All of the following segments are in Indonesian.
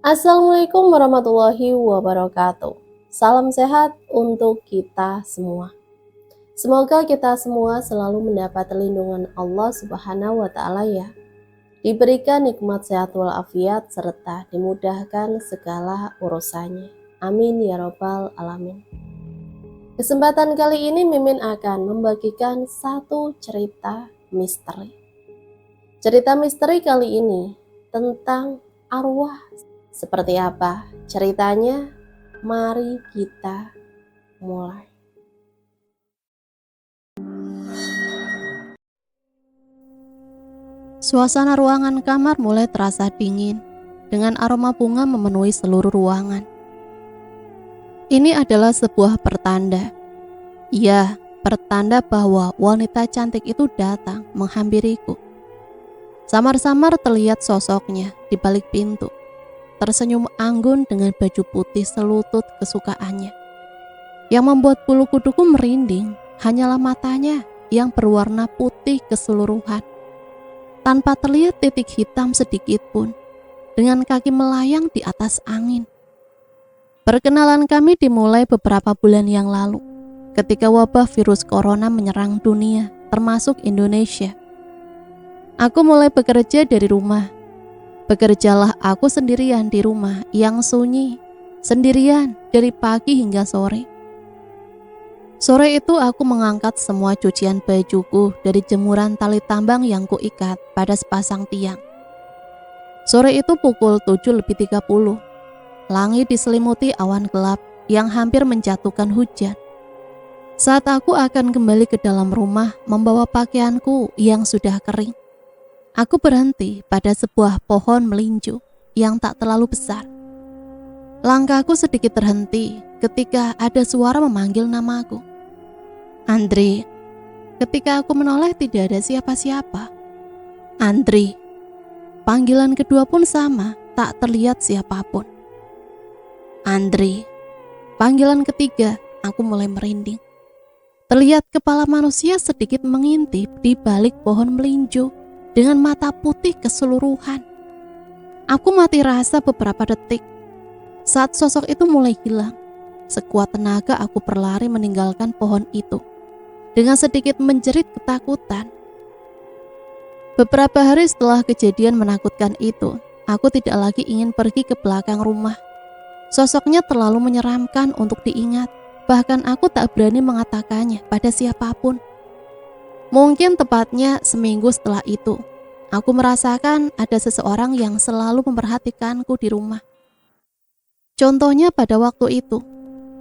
Assalamualaikum warahmatullahi wabarakatuh. Salam sehat untuk kita semua. Semoga kita semua selalu mendapat lindungan Allah Subhanahu wa Ta'ala, ya. Diberikan nikmat sehat walafiat serta dimudahkan segala urusannya. Amin ya Rabbal 'Alamin. Kesempatan kali ini Mimin akan membagikan satu cerita misteri. Cerita misteri kali ini tentang arwah. Seperti apa ceritanya? Mari kita mulai. Suasana ruangan kamar mulai terasa dingin, dengan aroma bunga memenuhi seluruh ruangan. Ini adalah sebuah pertanda. Ya, pertanda bahwa wanita cantik itu datang menghampiriku. Samar-samar terlihat sosoknya di balik pintu, tersenyum anggun dengan baju putih selutut kesukaannya. Yang membuat bulu kuduku merinding hanyalah matanya yang berwarna putih keseluruhan, tanpa terlihat titik hitam sedikit pun, dengan kaki melayang di atas angin. Perkenalan kami dimulai beberapa bulan yang lalu, ketika wabah virus corona menyerang dunia, termasuk Indonesia. Aku mulai bekerja dari rumah. Bekerjalah aku sendirian di rumah yang sunyi, sendirian dari pagi hingga sore. Sore itu aku mengangkat semua cucian bajuku dari jemuran tali tambang yang kuikat pada sepasang tiang. Sore itu pukul 7:30. Langit diselimuti awan gelap yang hampir menjatuhkan hujan. Saat aku akan kembali ke dalam rumah membawa pakaianku yang sudah kering, aku berhenti pada sebuah pohon melinju yang tak terlalu besar. Langkahku sedikit terhenti ketika ada suara memanggil namaku. Andri. Ketika aku menoleh tidak ada siapa-siapa. Andri. Panggilan kedua pun sama, tak terlihat siapapun. Andri. Panggilan ketiga, aku mulai merinding. Terlihat kepala manusia sedikit mengintip di balik pohon melinju dengan mata putih keseluruhan. Aku mati rasa beberapa detik. Saat sosok itu mulai hilang, sekuat tenaga aku berlari meninggalkan pohon itu dengan sedikit menjerit ketakutan. Beberapa hari setelah kejadian menakutkan itu, aku tidak lagi ingin pergi ke belakang rumah. Sosoknya terlalu menyeramkan untuk diingat, bahkan aku tak berani mengatakannya pada siapapun. Mungkin tepatnya seminggu setelah itu, aku merasakan ada seseorang yang selalu memperhatikanku di rumah. Contohnya pada waktu itu,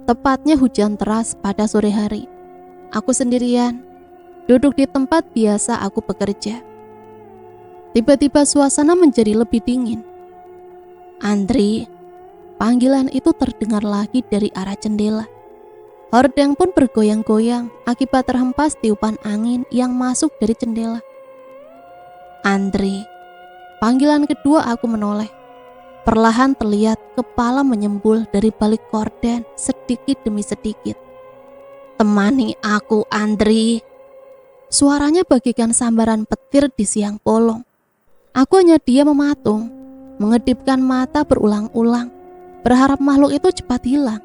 tepatnya hujan deras pada sore hari. Aku sendirian, duduk di tempat biasa aku bekerja. Tiba-tiba suasana menjadi lebih dingin. Andri, panggilan itu terdengar lagi dari arah jendela. Hordeng pun bergoyang-goyang akibat terhempas tiupan angin yang masuk dari jendela. Andri, panggilan kedua aku menoleh. Perlahan terlihat kepala menyembul dari balik korden sedikit demi sedikit. Temani aku, Andri. Suaranya bagaikan sambaran petir di siang bolong. Aku hanya diam mematung, mengedipkan mata berulang-ulang, berharap makhluk itu cepat hilang.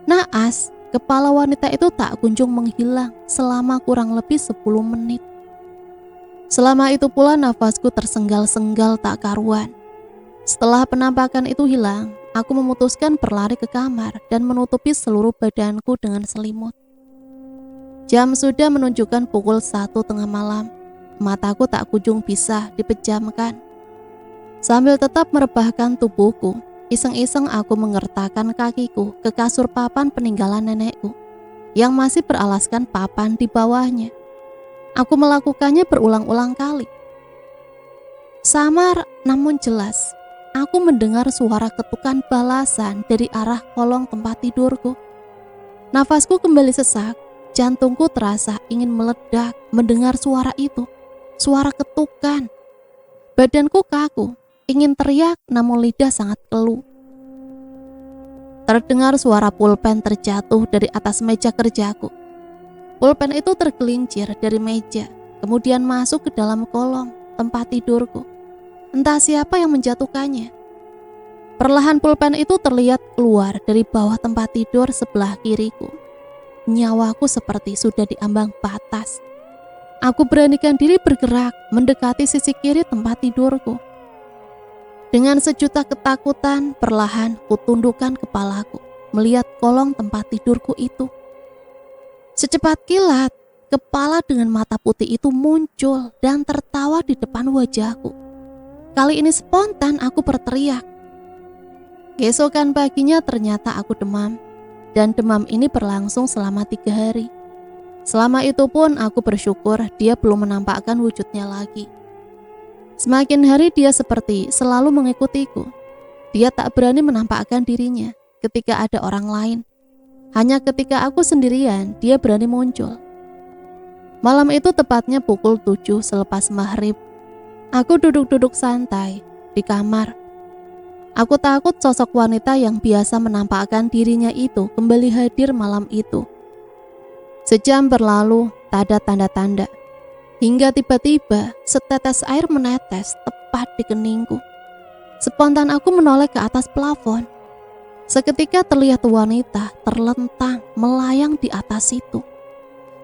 Naas, kepala wanita itu tak kunjung menghilang selama kurang lebih 10 menit. Selama itu pula nafasku tersenggal-senggal tak karuan. Setelah penampakan itu hilang, aku memutuskan berlari ke kamar dan menutupi seluruh badanku dengan selimut. Jam sudah menunjukkan pukul 1:30 malam. Mataku tak kunjung bisa dipejamkan. Sambil tetap merebahkan tubuhku, iseng-iseng aku mengertakkan kakiku ke kasur papan peninggalan nenekku yang masih beralaskan papan di bawahnya. Aku melakukannya berulang-ulang kali. Samar namun jelas, aku mendengar suara ketukan balasan dari arah kolong tempat tidurku. Nafasku kembali sesak, jantungku terasa ingin meledak mendengar suara itu, suara ketukan. Badanku kaku, ingin teriak namun lidah sangat keluh. Terdengar suara pulpen terjatuh dari atas meja kerjaku. Pulpen itu tergelincir dari meja, kemudian masuk ke dalam kolong tempat tidurku. Entah siapa yang menjatuhkannya. Perlahan pulpen itu terlihat keluar dari bawah tempat tidur sebelah kiriku. Nyawaku seperti sudah diambang batas. Aku beranikan diri bergerak mendekati sisi kiri tempat tidurku. Dengan sejuta ketakutan, perlahan kutundukkan kepalaku melihat kolong tempat tidurku itu. Secepat kilat, kepala dengan mata putih itu muncul dan tertawa di depan wajahku. Kali ini spontan aku berteriak. Keesokan paginya ternyata aku demam, dan demam ini berlangsung selama 3 hari. Selama itu pun aku bersyukur dia belum menampakkan wujudnya lagi. Semakin hari dia seperti selalu mengikutiku. Dia tak berani menampakkan dirinya ketika ada orang lain. Hanya ketika aku sendirian, dia berani muncul. Malam itu tepatnya pukul 7 selepas maghrib. Aku duduk-duduk santai di kamar. Aku takut sosok wanita yang biasa menampakkan dirinya itu kembali hadir malam itu. Sejam berlalu, tak ada tanda-tanda. Hingga tiba-tiba setetes air menetes tepat di keningku. Spontan aku menoleh ke atas plafon. Seketika terlihat wanita terlentang melayang di atas situ.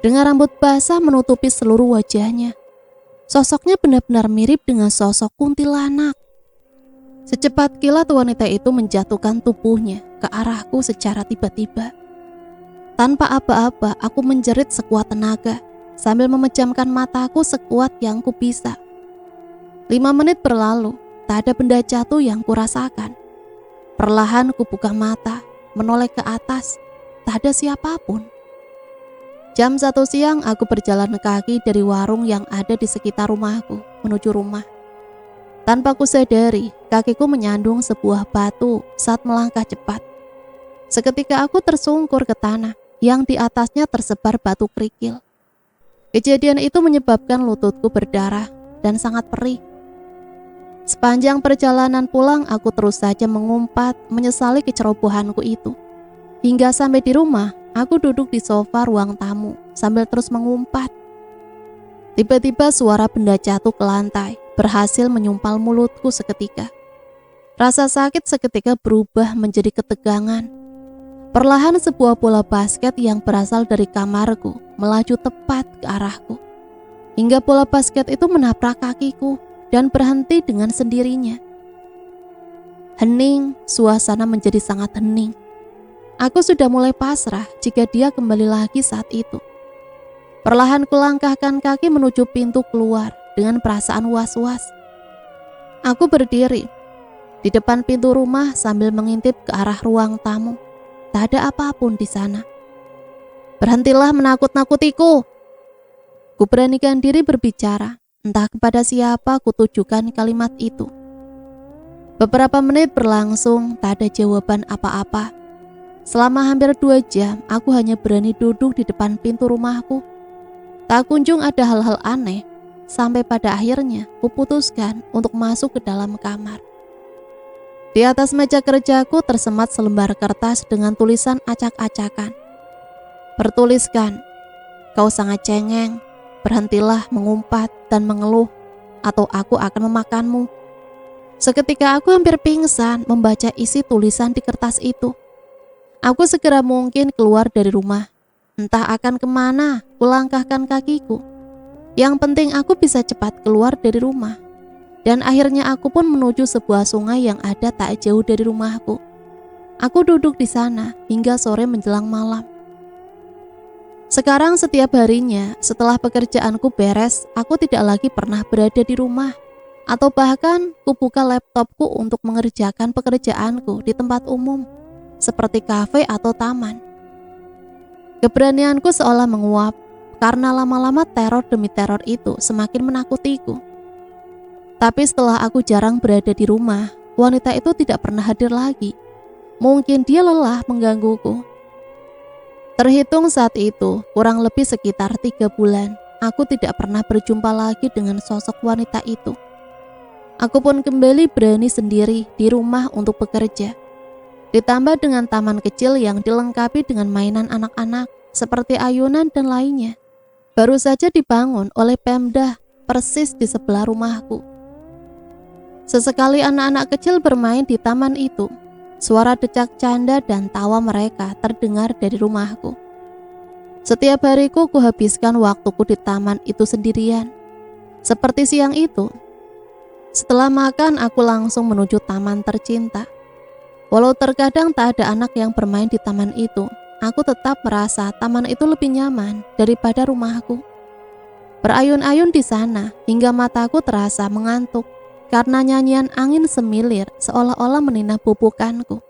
Dengan rambut basah menutupi seluruh wajahnya. Sosoknya benar-benar mirip dengan sosok kuntilanak. Secepat kilat wanita itu menjatuhkan tubuhnya ke arahku secara tiba-tiba. Tanpa aba-aba aku menjerit sekuat tenaga sambil memejamkan mataku sekuat yang ku bisa. 5 menit berlalu, tak ada benda jatuh yang kurasakan. Perlahan ku buka mata, menoleh ke atas, tak ada siapapun. Jam 1 siang aku berjalan kaki dari warung yang ada di sekitar rumahku menuju rumah. Tanpa kusadari, kakiku menyandung sebuah batu saat melangkah cepat. Seketika aku tersungkur ke tanah yang di atasnya tersebar batu kerikil. Kejadian itu menyebabkan lututku berdarah dan sangat perih. Sepanjang perjalanan pulang aku terus saja mengumpat menyesali kecerobohanku itu. Hingga sampai di rumah, aku duduk di sofa ruang tamu sambil terus mengumpat. Tiba-tiba suara benda jatuh ke lantai berhasil menyumpal mulutku seketika. Rasa sakit seketika berubah menjadi ketegangan. Perlahan sebuah bola basket yang berasal dari kamarku melaju tepat ke arahku. Hingga bola basket itu menabrak kakiku dan berhenti dengan sendirinya. Hening, suasana menjadi sangat hening. Aku sudah mulai pasrah jika dia kembali lagi saat itu. Perlahan kulangkahkan kaki menuju pintu keluar dengan perasaan was-was. Aku berdiri di depan pintu rumah sambil mengintip ke arah ruang tamu. Tak ada apapun di sana. Berhentilah menakut-nakutiku. Ku beranikan diri berbicara, entah kepada siapa kutujukan kalimat itu. Beberapa menit berlangsung, tak ada jawaban apa-apa. Selama hampir 2 jam, aku hanya berani duduk di depan pintu rumahku. Tak kunjung ada hal-hal aneh, sampai pada akhirnya kuputuskan untuk masuk ke dalam kamar. Di atas meja kerjaku tersemat selembar kertas dengan tulisan acak-acakan. Bertuliskan, "Kau sangat cengeng, berhentilah mengumpat dan mengeluh, atau aku akan memakanmu." Seketika aku hampir pingsan membaca isi tulisan di kertas itu. Aku segera mungkin keluar dari rumah. Entah akan kemana kulangkahkan kakiku. Yang penting aku bisa cepat keluar dari rumah. Dan akhirnya aku pun menuju sebuah sungai yang ada tak jauh dari rumahku. Aku duduk di sana hingga sore menjelang malam. Sekarang setiap harinya setelah pekerjaanku beres, aku tidak lagi pernah berada di rumah. Atau bahkan kubuka laptopku untuk mengerjakan pekerjaanku di tempat umum, seperti kafe atau taman. Keberanianku seolah menguap, karena lama-lama teror demi teror itu semakin menakutiku. Tapi setelah aku jarang berada di rumah, wanita itu tidak pernah hadir lagi. Mungkin dia lelah menggangguku. Terhitung saat itu, kurang lebih sekitar 3 bulan, aku tidak pernah berjumpa lagi dengan sosok wanita itu. Aku pun kembali berani sendiri di rumah untuk bekerja. Ditambah dengan taman kecil yang dilengkapi dengan mainan anak-anak seperti ayunan dan lainnya. Baru saja dibangun oleh Pemda persis di sebelah rumahku. Sesekali anak-anak kecil bermain di taman itu. Suara decak canda dan tawa mereka terdengar dari rumahku. Setiap hariku kuhabiskan waktuku di taman itu sendirian. Seperti siang itu. Setelah makan, aku langsung menuju taman tercinta. Walau terkadang tak ada anak yang bermain di taman itu, aku tetap merasa taman itu lebih nyaman daripada rumahku. Berayun-ayun di sana hingga mataku terasa mengantuk karena nyanyian angin semilir seolah-olah meninah pupukanku.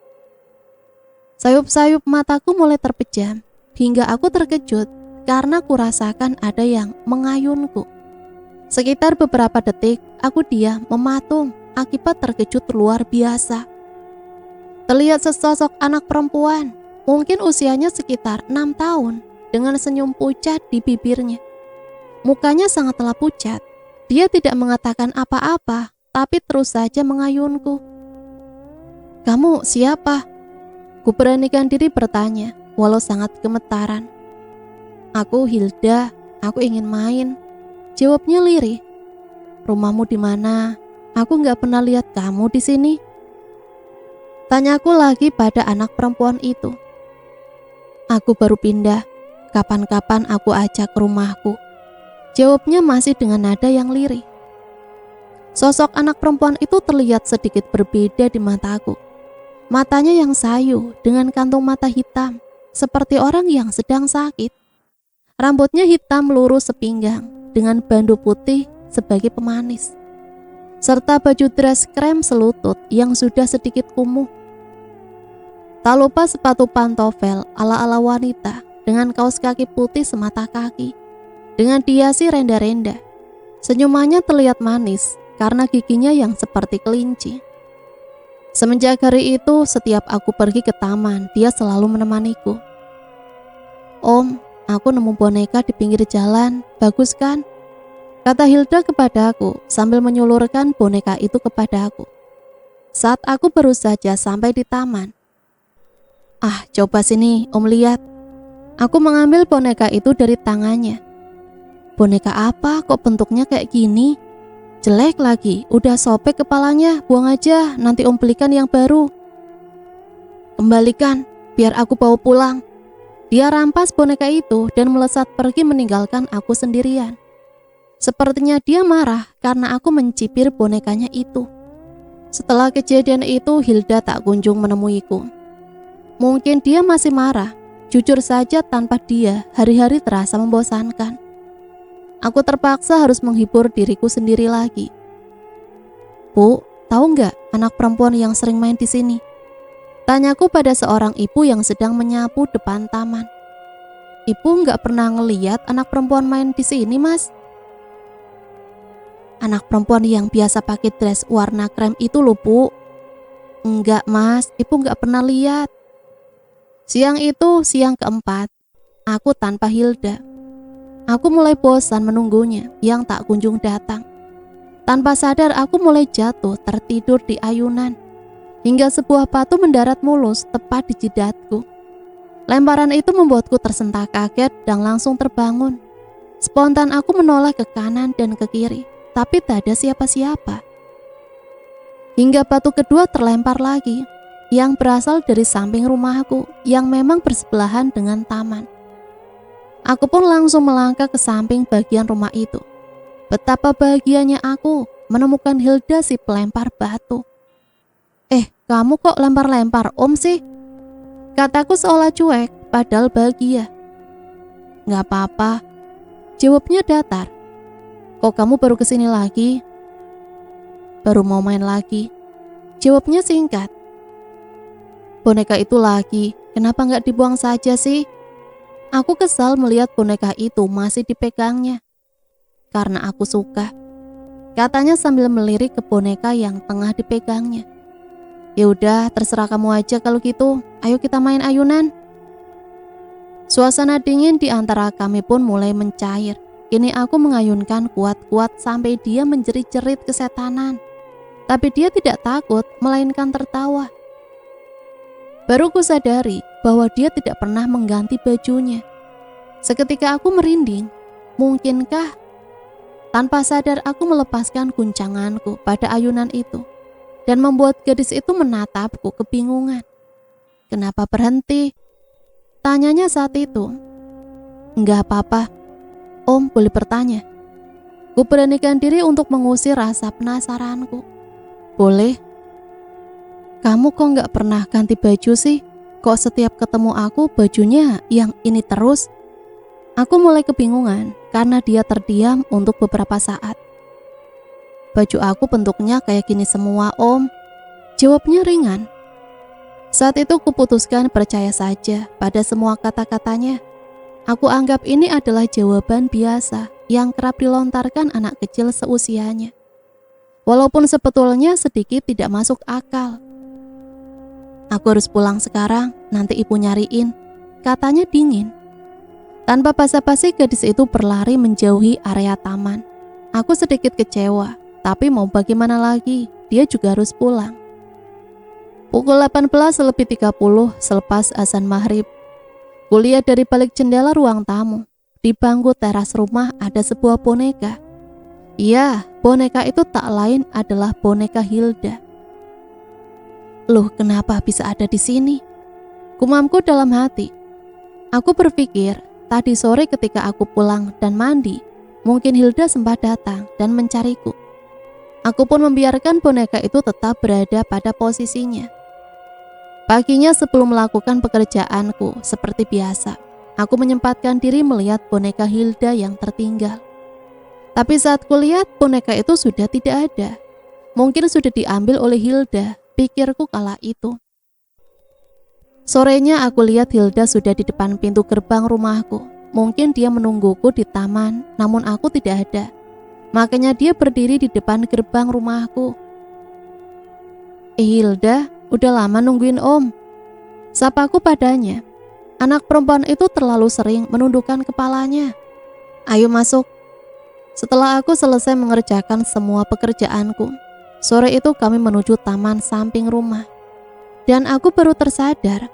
Sayup-sayup mataku mulai terpejam hingga aku terkejut karena kurasakan ada yang mengayunku. Sekitar beberapa detik aku diam mematung akibat terkejut luar biasa. Terlihat sesosok anak perempuan, mungkin usianya sekitar 6 tahun, dengan senyum pucat di bibirnya. Mukanya sangatlah pucat. Dia tidak mengatakan apa-apa, tapi terus saja mengayunku. "Kamu siapa?" Kuberanikan diri bertanya, walau sangat gemetaran. "Aku Hilda, aku ingin main," jawabnya lirih. "Rumahmu di mana? Aku nggak pernah lihat kamu di sini." Tanyaku lagi pada anak perempuan itu. "Aku baru pindah, kapan-kapan aku ajak ke rumahku," jawabnya masih dengan nada yang lirih. Sosok anak perempuan itu terlihat sedikit berbeda di mataku. Matanya yang sayu dengan kantung mata hitam, seperti orang yang sedang sakit. Rambutnya hitam lurus sepinggang dengan bandu putih sebagai pemanis, serta baju dress krem selutut yang sudah sedikit kumuh. Tak lupa sepatu pantofel ala-ala wanita dengan kaos kaki putih semata kaki, dengan dihiasi renda-renda. Senyumannya terlihat manis karena giginya yang seperti kelinci. Semenjak hari itu, setiap aku pergi ke taman, dia selalu menemaniku. "Om, aku nemu boneka di pinggir jalan, bagus kan?" kata Hilda kepadaku sambil menyulurkan boneka itu kepadaku. Saat aku baru saja sampai di taman. "Ah, coba sini, Om lihat." Aku mengambil boneka itu dari tangannya. "Boneka apa kok bentuknya kayak gini? Jelek lagi, udah sobek kepalanya, buang aja, nanti Om belikan yang baru." "Kembalikan, biar aku bawa pulang." Dia rampas boneka itu dan melesat pergi meninggalkan aku sendirian. Sepertinya dia marah karena aku mencibir bonekanya itu. Setelah kejadian itu, Hilda tak kunjung menemuiku. Mungkin dia masih marah. Jujur saja, tanpa dia, hari-hari terasa membosankan. Aku terpaksa harus menghibur diriku sendiri lagi. "Bu, tahu nggak anak perempuan yang sering main di sini?" tanyaku pada seorang ibu yang sedang menyapu depan taman. "Ibu nggak pernah ngeliat anak perempuan main di sini, Mas." "Anak perempuan yang biasa pakai dress warna krem itu loh, Bu." "Enggak, Mas, Ibu nggak pernah lihat." Siang itu, siang keempat, aku tanpa Hilda. Aku mulai bosan menunggunya yang tak kunjung datang. Tanpa sadar aku mulai jatuh tertidur di ayunan, hingga sebuah batu mendarat mulus tepat di jidatku. Lemparan itu membuatku tersentak kaget dan langsung terbangun. Spontan aku menoleh ke kanan dan ke kiri, tapi tak ada siapa-siapa. Hingga batu kedua terlempar lagi, yang berasal dari samping rumahku yang memang bersebelahan dengan taman. Aku pun langsung melangkah ke samping bagian rumah itu. Betapa bahagianya aku menemukan Hilda si pelempar batu. Kamu kok lempar-lempar Om sih?" kataku seolah cuek padahal bahagia. "Nggak apa-apa," jawabnya datar. "Kok kamu baru kesini lagi?" "Baru mau main lagi," jawabnya singkat. "Boneka itu lagi, kenapa nggak dibuang saja sih?" Aku kesal melihat boneka itu masih dipegangnya. "Karena aku suka," katanya sambil melirik ke boneka yang tengah dipegangnya. "Ya udah, terserah kamu aja kalau gitu. Ayo kita main ayunan." Suasana dingin di antara kami pun mulai mencair. Kini aku mengayunkan kuat-kuat sampai dia menjerit-jerit kesetanan. Tapi dia tidak takut, melainkan tertawa. Baru ku sadari bahwa dia tidak pernah mengganti bajunya. Seketika aku merinding. Mungkinkah? Tanpa sadar aku melepaskan guncanganku pada ayunan itu. dan membuat gadis itu menatapku kebingungan. Kenapa berhenti? Tanyanya saat itu. Enggak apa-apa, Om boleh bertanya. Ku beranikan diri untuk mengusir rasa penasaranku. Boleh. Kamu kok nggak pernah ganti baju sih? Kok setiap ketemu aku bajunya yang ini terus? Aku mulai kebingungan karena dia terdiam untuk beberapa saat. Baju aku bentuknya kayak gini semua, Om. Jawabnya ringan. Saat itu kuputuskan percaya saja pada semua kata-katanya. Aku anggap ini adalah jawaban biasa yang kerap dilontarkan anak kecil seusianya. Walaupun sebetulnya sedikit tidak masuk akal. Aku harus pulang sekarang, nanti ibu nyariin. Katanya dingin. Tanpa basa-basi gadis itu berlari menjauhi area taman. Aku sedikit kecewa, tapi mau bagaimana lagi, dia juga harus pulang. Pukul 18.30 selepas azan maghrib. Kulihat dari balik jendela ruang tamu. Di bangku teras rumah ada sebuah boneka. Iya, boneka itu tak lain adalah boneka Hilda. Loh, kenapa bisa ada di sini? Gumamku dalam hati. Aku berpikir, tadi sore ketika aku pulang dan mandi, mungkin Hilda sempat datang dan mencariku. Aku pun membiarkan boneka itu tetap berada pada posisinya. Paginya sebelum melakukan pekerjaanku, seperti biasa, aku menyempatkan diri melihat boneka Hilda yang tertinggal. Tapi saat kulihat, boneka itu sudah tidak ada. Mungkin sudah diambil oleh Hilda, pikirku kala itu. Sorenya aku lihat Hilda sudah di depan pintu gerbang rumahku. Mungkin dia menungguku di taman, namun aku tidak ada. Makanya dia berdiri di depan gerbang rumahku. Hilda, udah lama nungguin Om. Sapaku padanya. Anak perempuan itu terlalu sering menundukkan kepalanya. Ayo masuk. Setelah aku selesai mengerjakan semua pekerjaanku, sore itu kami menuju taman samping rumah. Dan aku baru tersadar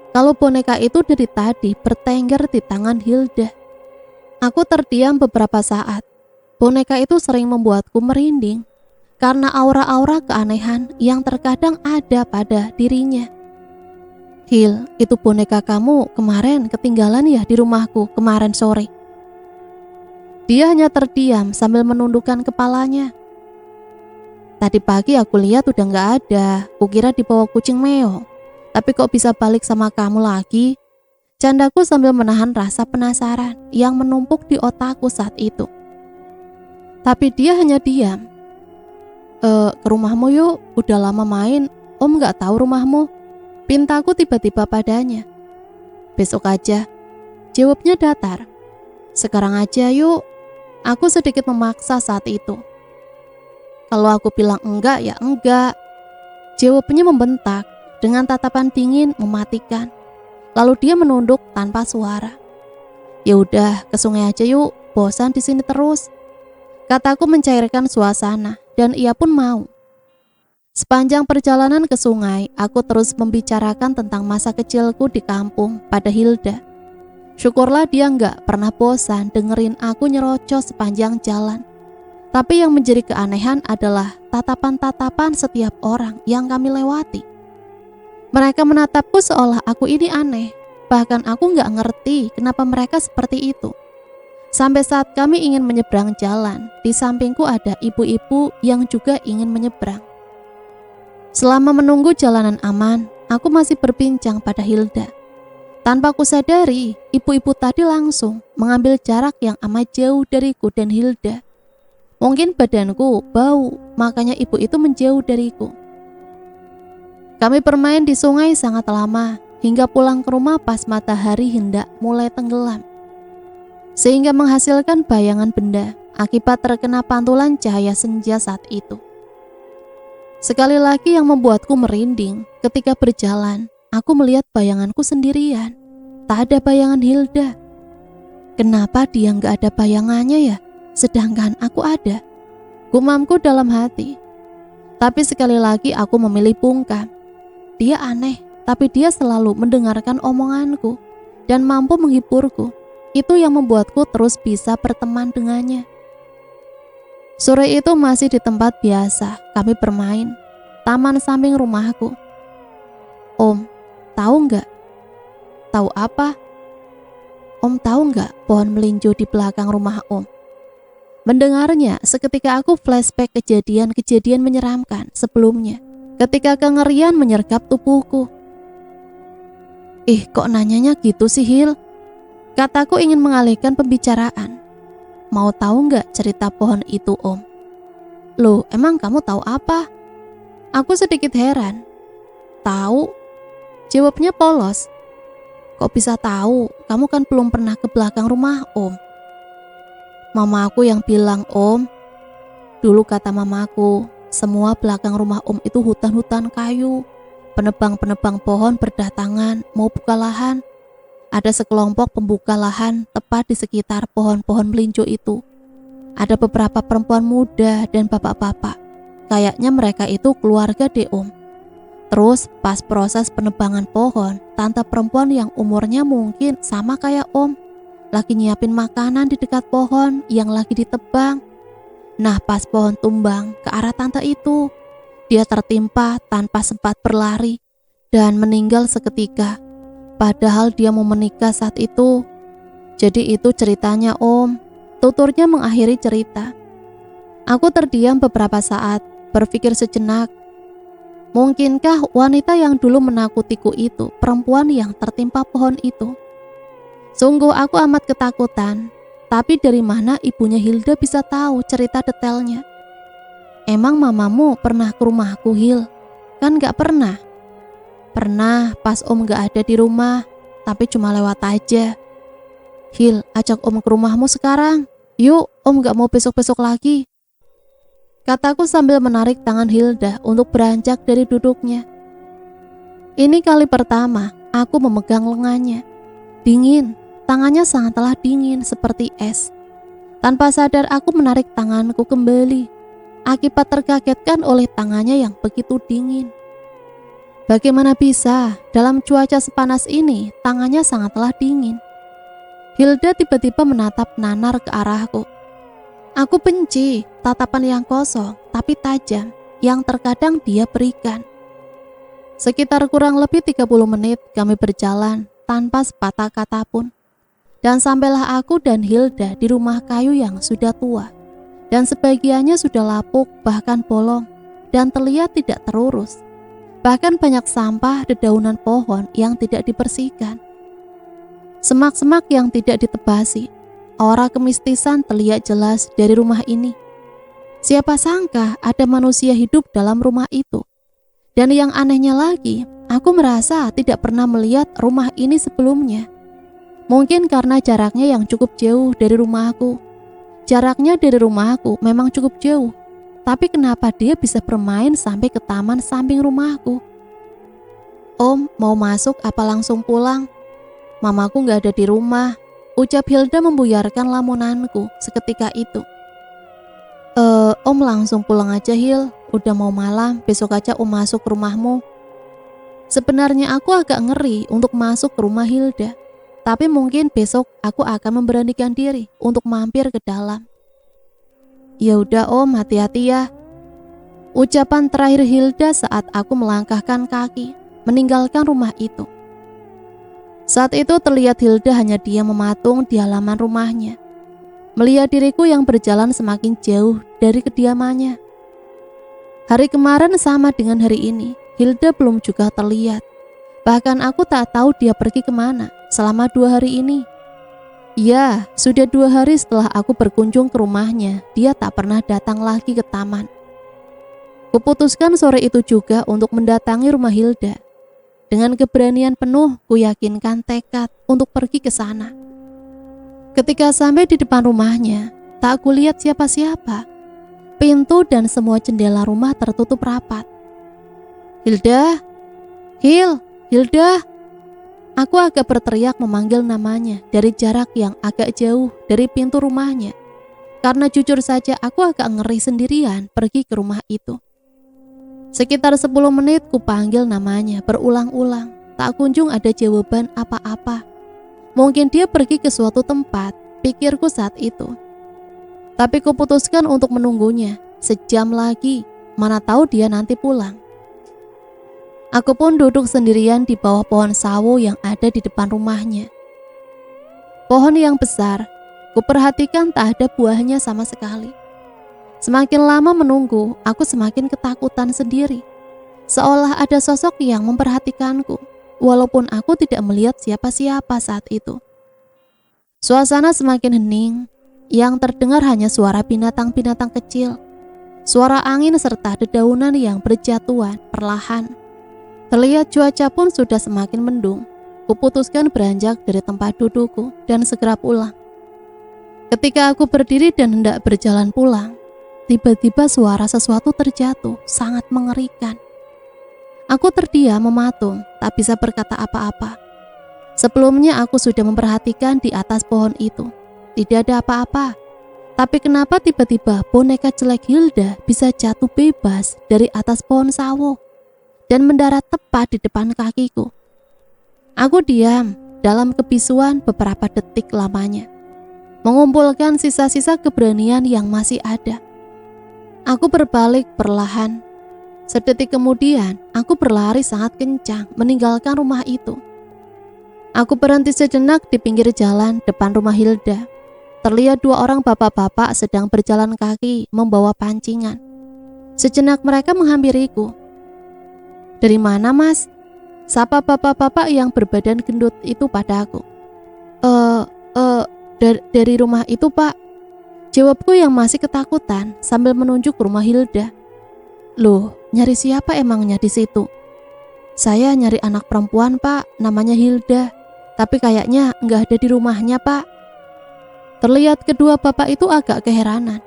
kalau boneka itu dari tadi bertengger di tangan Hilda. Aku terdiam beberapa saat. Boneka itu sering membuatku merinding karena aura-aura keanehan yang terkadang ada pada dirinya. Hil, itu boneka kamu kemarin ketinggalan ya di rumahku kemarin sore. Dia hanya terdiam sambil menundukkan kepalanya. Tadi pagi aku lihat udah gak ada, kukira dibawa kucing meong. Tapi kok bisa balik sama kamu lagi? Candaku sambil menahan rasa penasaran yang menumpuk di otakku saat itu. Tapi dia hanya diam. Ke rumahmu yuk, udah lama main, Om gak tahu rumahmu. Pintaku tiba-tiba padanya. Besok aja, jawabnya datar. Sekarang aja yuk. Aku sedikit memaksa saat itu. Kalau aku bilang enggak ya enggak. Jawabnya membentak dengan tatapan dingin mematikan. Lalu dia menunduk tanpa suara. Ya udah, ke sungai aja yuk, bosan di sini terus. Kataku mencairkan suasana dan ia pun mau. Sepanjang perjalanan ke sungai, aku terus membicarakan tentang masa kecilku di kampung pada Hilda. Syukurlah dia nggak pernah bosan dengerin aku nyerocos sepanjang jalan. Tapi yang menjadi keanehan adalah tatapan-tatapan setiap orang yang kami lewati. Mereka menatapku seolah aku ini aneh. Bahkan aku nggak ngerti kenapa mereka seperti itu. Sampai saat kami ingin menyeberang jalan, di sampingku ada ibu-ibu yang juga ingin menyeberang. Selama menunggu jalanan aman, aku masih berbincang pada Hilda. Tanpa kusadari, ibu-ibu tadi langsung mengambil jarak yang amat jauh dariku dan Hilda. Mungkin badanku bau, makanya ibu itu menjauh dariku. Kami bermain di sungai sangat lama, hingga pulang ke rumah pas matahari hendak mulai tenggelam. Sehingga menghasilkan bayangan benda akibat terkena pantulan cahaya senja saat itu. Sekali lagi yang membuatku merinding ketika berjalan, aku melihat bayanganku sendirian. Tak ada bayangan Hilda. Kenapa dia gak ada bayangannya ya? Sedangkan aku ada. Gumamku dalam hati. Tapi sekali lagi aku memilih bungkam. Dia aneh, tapi dia selalu mendengarkan omonganku dan mampu menghiburku. Itu yang membuatku terus bisa berteman dengannya. Sore itu masih di tempat biasa kami bermain. taman samping rumahku. Om, tahu nggak? Tahu apa? Om tahu nggak pohon melinjo di belakang rumah Om? Mendengarnya, seketika aku flashback kejadian-kejadian menyeramkan sebelumnya, ketika kengerian menyergap tubuhku. Kok nanyanya gitu sih, Hil? Kataku ingin mengalihkan pembicaraan. Mau tahu nggak cerita pohon itu, Om? Loh, emang kamu tahu apa? Aku sedikit heran. Tahu? Jawabnya polos. Kok bisa tahu? Kamu kan belum pernah ke belakang rumah Om. Mama aku yang bilang, Om. Dulu kata mamaku, semua belakang rumah Om itu hutan-hutan kayu. Penebang-penebang pohon berdatangan mau buka lahan. Ada sekelompok pembuka lahan tepat di sekitar pohon-pohon melinjo itu. Ada beberapa perempuan muda dan bapak-bapak. Kayaknya mereka itu keluarga deh, Om. Terus pas proses penebangan pohon, tante perempuan yang umurnya mungkin sama kayak Om, lagi nyiapin makanan di dekat pohon yang lagi ditebang. Nah, pas pohon tumbang ke arah tante itu, dia tertimpa tanpa sempat berlari dan meninggal seketika. Padahal dia mau menikah saat itu. Jadi itu ceritanya, Om. Tuturnya mengakhiri cerita. Aku terdiam beberapa saat, berpikir sejenak. Mungkinkah wanita yang dulu menakutiku itu perempuan yang tertimpa pohon itu? Sungguh aku amat ketakutan. Tapi dari mana ibunya Hilda bisa tahu cerita detailnya? Emang mamamu pernah ke rumahku, Hil? Kan gak pernah. Pernah pas Om gak ada di rumah, tapi cuma lewat aja. Hil, ajak Om ke rumahmu sekarang. Yuk, Om gak mau besok-besok lagi. Kataku sambil menarik tangan Hilda untuk beranjak dari duduknya. Ini kali pertama aku memegang lengannya. Dingin, tangannya sangatlah dingin seperti es. Tanpa sadar aku menarik tanganku kembali, akibat terkagetkan oleh tangannya yang begitu dingin. Bagaimana bisa dalam cuaca sepanas ini tangannya sangatlah dingin. Hilda tiba-tiba menatap nanar ke arahku. Aku benci tatapan yang kosong tapi tajam yang terkadang dia berikan. Sekitar kurang lebih 30 menit kami berjalan tanpa sepatah kata pun. Dan sampailah aku dan Hilda di rumah kayu yang sudah tua. Dan sebagiannya sudah lapuk bahkan bolong dan terlihat tidak terurus. Bahkan banyak sampah dedaunan pohon yang tidak dibersihkan. Semak-semak yang tidak ditebasi. Aura kemistisan terlihat jelas dari rumah ini. Siapa sangka ada manusia hidup dalam rumah itu. Dan yang anehnya lagi, aku merasa tidak pernah melihat rumah ini sebelumnya. Mungkin karena jaraknya yang cukup jauh dari rumahku. Jaraknya dari rumahku memang cukup jauh. Tapi kenapa dia bisa bermain sampai ke taman samping rumahku? Om, mau masuk apa langsung pulang? Mamaku gak ada di rumah. Ucap Hilda membuyarkan lamunanku seketika itu. Om langsung pulang aja, Hil. Udah mau malam, besok aja Om masuk ke rumahmu. Sebenarnya aku agak ngeri untuk masuk ke rumah Hilda. Tapi mungkin besok aku akan memberanikan diri untuk mampir ke dalam. Ya udah Om, hati-hati ya. Ucapan terakhir Hilda saat aku melangkahkan kaki meninggalkan rumah itu. Saat itu terlihat Hilda hanya diam mematung di halaman rumahnya, melihat diriku yang berjalan semakin jauh dari kediamannya. Hari kemarin sama dengan hari ini, Hilda belum juga terlihat. Bahkan aku tak tahu dia pergi kemana selama 2 hari ini. Ya, sudah 2 hari setelah aku berkunjung ke rumahnya, dia tak pernah datang lagi ke taman. Kuputuskan sore itu juga untuk mendatangi rumah Hilda. Dengan keberanian penuh, kuyakinkan tekad untuk pergi ke sana. Ketika sampai di depan rumahnya, tak kulihat siapa-siapa. Pintu dan semua jendela rumah tertutup rapat. Hilda, Hilda. Aku agak berteriak memanggil namanya dari jarak yang agak jauh dari pintu rumahnya. Karena jujur saja aku agak ngeri sendirian pergi ke rumah itu. Sekitar 10 menit ku panggil namanya berulang-ulang, tak kunjung ada jawaban apa-apa. Mungkin dia pergi ke suatu tempat, pikirku saat itu. Tapi ku putuskan untuk menunggunya, sejam lagi, mana tahu dia nanti pulang. Aku pun duduk sendirian di bawah pohon sawo yang ada di depan rumahnya. Pohon yang besar, kuperhatikan tak ada buahnya sama sekali. Semakin lama menunggu, aku semakin ketakutan sendiri. Seolah ada sosok yang memperhatikanku, walaupun aku tidak melihat siapa-siapa saat itu. Suasana semakin hening, yang terdengar hanya suara binatang-binatang kecil, suara angin serta dedaunan yang berjatuhan perlahan. Terlihat cuaca pun sudah semakin mendung. Kuputuskan beranjak dari tempat dudukku dan segera pulang. Ketika aku berdiri dan hendak berjalan pulang, tiba-tiba suara sesuatu terjatuh, sangat mengerikan. Aku terdiam mematung, tak bisa berkata apa-apa. Sebelumnya aku sudah memperhatikan di atas pohon itu. Tidak ada apa-apa. Tapi kenapa tiba-tiba boneka jelek Hilda bisa jatuh bebas dari atas pohon sawo dan mendarat tepat di depan kakiku? Aku diam dalam kebisuan beberapa detik lamanya, mengumpulkan sisa-sisa keberanian yang masih ada. Aku berbalik perlahan. Sedetik kemudian, aku berlari sangat kencang meninggalkan rumah itu. Aku berhenti sejenak di pinggir jalan depan rumah Hilda. Terlihat dua orang bapak-bapak sedang berjalan kaki membawa pancingan. Sejenak mereka menghampiriku. "Dari mana, Mas?" sapa bapak-bapak yang berbadan gendut itu padaku. Dari rumah itu, Pak," jawabku yang masih ketakutan sambil menunjuk rumah Hilda. "Loh, nyari siapa emangnya di situ?" "Saya nyari anak perempuan, Pak, namanya Hilda. Tapi kayaknya nggak ada di rumahnya, Pak." Terlihat kedua bapak itu agak keheranan.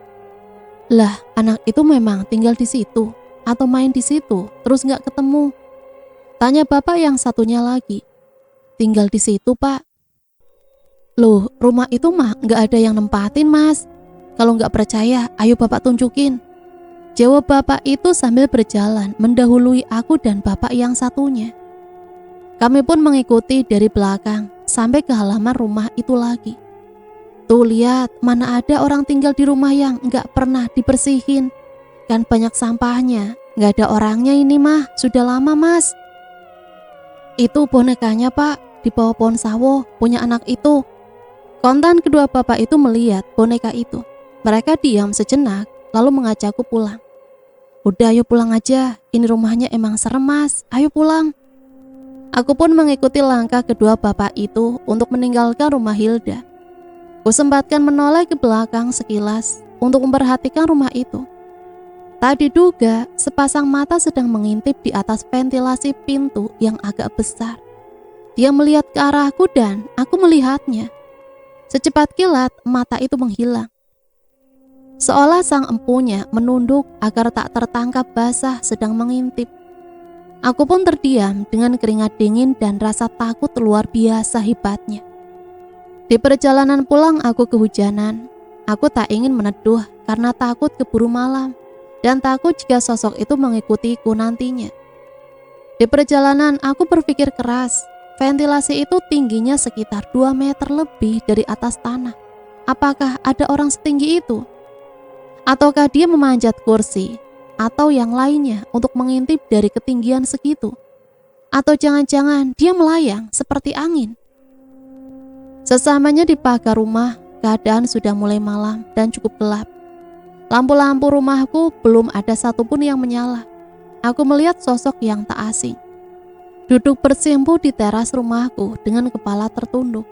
"Lah, anak itu memang tinggal di situ atau main di situ terus nggak ketemu?" tanya bapak yang satunya lagi. "Tinggal di situ, Pak." "Loh, rumah itu mah nggak ada yang nempatin, Mas. Kalau nggak percaya, ayo bapak tunjukin," jawab bapak itu sambil berjalan mendahului aku dan bapak yang satunya. Kami pun mengikuti dari belakang sampai ke halaman rumah itu lagi. Tuh lihat, mana ada orang tinggal di rumah yang nggak pernah dibersihin. Kan banyak sampahnya. Nggak ada orangnya ini mah, sudah lama, Mas. "Itu bonekanya, Pak, di bawah pohon sawo, punya anak itu." Kontan kedua bapak itu melihat boneka itu. Mereka diam sejenak, lalu mengajakku pulang. "Udah, ayo pulang aja. Ini rumahnya emang serem, Mas. Ayo pulang." Aku pun mengikuti langkah kedua bapak itu untuk meninggalkan rumah Hilda. Kusempatkan menoleh ke belakang sekilas untuk memperhatikan rumah itu. Tak diduga, sepasang mata sedang mengintip di atas ventilasi pintu yang agak besar. Dia melihat ke arahku dan aku melihatnya. Secepat kilat, mata itu menghilang. Seolah sang empunya menunduk agar tak tertangkap basah sedang mengintip. Aku pun terdiam dengan keringat dingin dan rasa takut luar biasa hebatnya. Di perjalanan pulang aku kehujanan. Aku tak ingin meneduh karena takut keburu malam dan takut jika sosok itu mengikutiku nantinya. Di perjalanan aku berpikir keras. Ventilasi itu tingginya sekitar 2 meter lebih dari atas tanah. Apakah ada orang setinggi itu? Ataukah dia memanjat kursi atau yang lainnya untuk mengintip dari ketinggian segitu? Atau jangan-jangan dia melayang seperti angin? Sesamanya di pagar rumah, keadaan sudah mulai malam dan cukup gelap. Lampu-lampu rumahku belum ada satupun yang menyala. Aku melihat sosok yang tak asing. Duduk bersimpuh di teras rumahku dengan kepala tertunduk.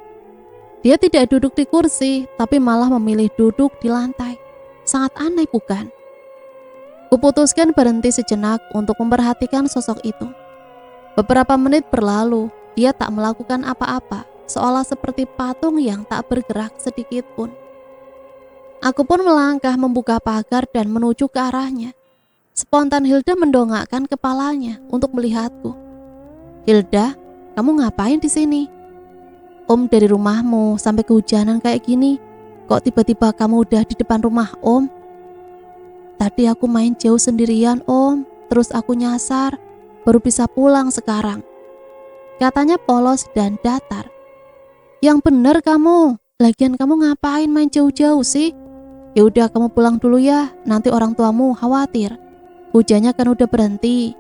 Dia tidak duduk di kursi, tapi malah memilih duduk di lantai. Sangat aneh, bukan? Kuputuskan berhenti sejenak untuk memperhatikan sosok itu. Beberapa menit berlalu, dia tak melakukan apa-apa, seolah seperti patung yang tak bergerak sedikit pun. Aku pun melangkah membuka pagar dan menuju ke arahnya. Spontan Hilda mendongakkan kepalanya untuk melihatku. "Hilda, kamu ngapain di sini?" "Om, dari rumahmu sampai kehujanan kayak gini. Kok tiba-tiba kamu udah di depan rumah, Om?" "Tadi aku main jauh sendirian, Om. Terus aku nyasar, baru bisa pulang sekarang," katanya polos dan datar. "Yang bener kamu. Lagian kamu ngapain main jauh-jauh sih? Ya udah, kamu pulang dulu ya. Nanti orang tuamu khawatir. Hujannya kan udah berhenti."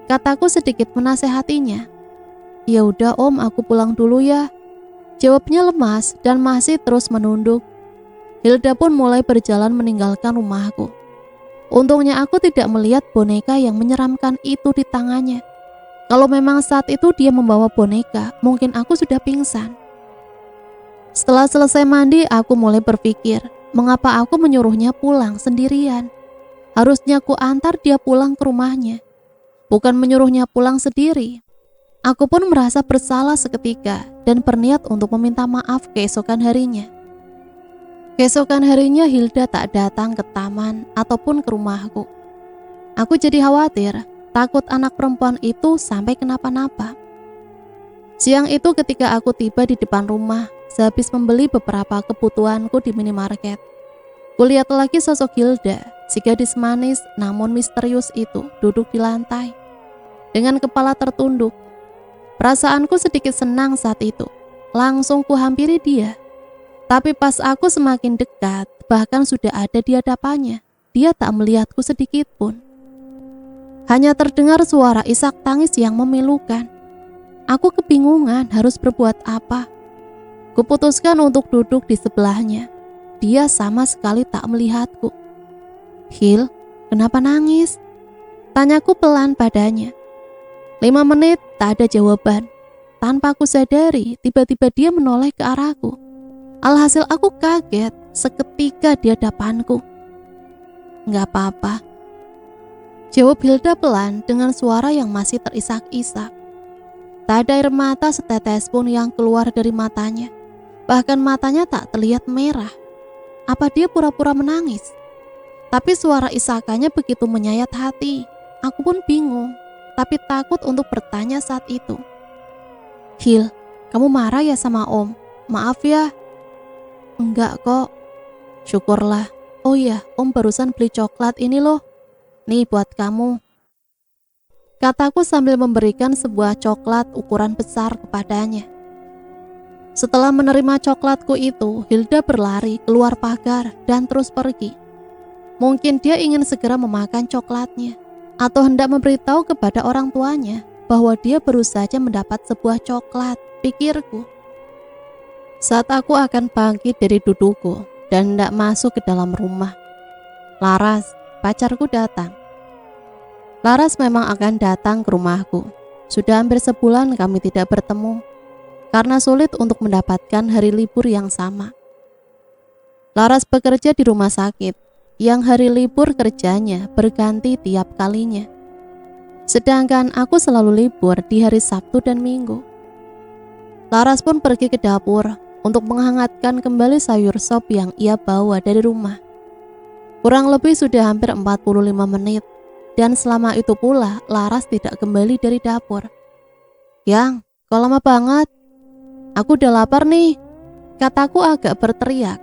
Kataku sedikit menasehatinya. Ya udah Om, aku pulang dulu ya. Jawabnya lemas dan masih terus menunduk. Hilda pun mulai berjalan meninggalkan rumahku. Untungnya aku tidak melihat boneka yang menyeramkan itu di tangannya. Kalau memang saat itu dia membawa boneka, mungkin aku sudah pingsan. Setelah selesai mandi, aku mulai berpikir, mengapa aku menyuruhnya pulang sendirian? Harusnya ku antar dia pulang ke rumahnya, bukan menyuruhnya pulang sendiri. Aku pun merasa bersalah seketika dan berniat untuk meminta maaf keesokan harinya. Keesokan harinya Hilda tak datang ke taman ataupun ke rumahku. Aku jadi khawatir, takut anak perempuan itu sampai kenapa-napa. Siang itu ketika aku tiba di depan rumah, sehabis membeli beberapa kebutuhanku di minimarket, kulihat lagi sosok Hilda, si gadis manis namun misterius itu duduk di lantai, dengan kepala tertunduk. Perasaanku sedikit senang saat itu, langsung kuhampiri dia. Tapi pas aku semakin dekat, bahkan sudah ada di hadapannya, dia tak melihatku sedikit pun. Hanya terdengar suara isak tangis yang memilukan. Aku kebingungan harus berbuat apa. Kuputuskan untuk duduk di sebelahnya. Dia sama sekali tak melihatku. Hil, kenapa nangis? Tanyaku pelan padanya. 5 menit tak ada jawaban. Tanpa aku sadari, tiba-tiba dia menoleh ke arahku. Alhasil aku kaget seketika di hadapanku. Gak apa-apa, jawab Hilda pelan dengan suara yang masih terisak-isak. Tak ada air mata setetes pun yang keluar dari matanya. Bahkan matanya tak terlihat merah. Apa dia pura-pura menangis? Tapi suara isakannya begitu menyayat hati. Aku pun bingung, tapi takut untuk bertanya saat itu. Hil, kamu marah ya sama Om? Maaf ya. Enggak kok. Syukurlah. Oh iya, Om barusan beli coklat ini loh. Nih buat kamu. Kataku sambil memberikan sebuah coklat ukuran besar kepadanya. Setelah menerima coklatku itu, Hilda berlari keluar pagar dan terus pergi. Mungkin dia ingin segera memakan coklatnya, atau hendak memberitahu kepada orang tuanya bahwa dia baru saja mendapat sebuah coklat, pikirku. Saat aku akan bangkit dari dudukku dan hendak masuk ke dalam rumah, Laras, pacarku datang. Laras memang akan datang ke rumahku. Sudah hampir sebulan kami tidak bertemu, karena sulit untuk mendapatkan hari libur yang sama. Laras bekerja di rumah sakit, yang hari libur kerjanya berganti tiap kalinya. Sedangkan aku selalu libur di hari Sabtu dan Minggu. Laras pun pergi ke dapur untuk menghangatkan kembali sayur sop yang ia bawa dari rumah. Kurang lebih sudah hampir 45 menit, dan selama itu pula Laras tidak kembali dari dapur. Yang, kok lama banget? Aku udah lapar nih, kataku agak berteriak.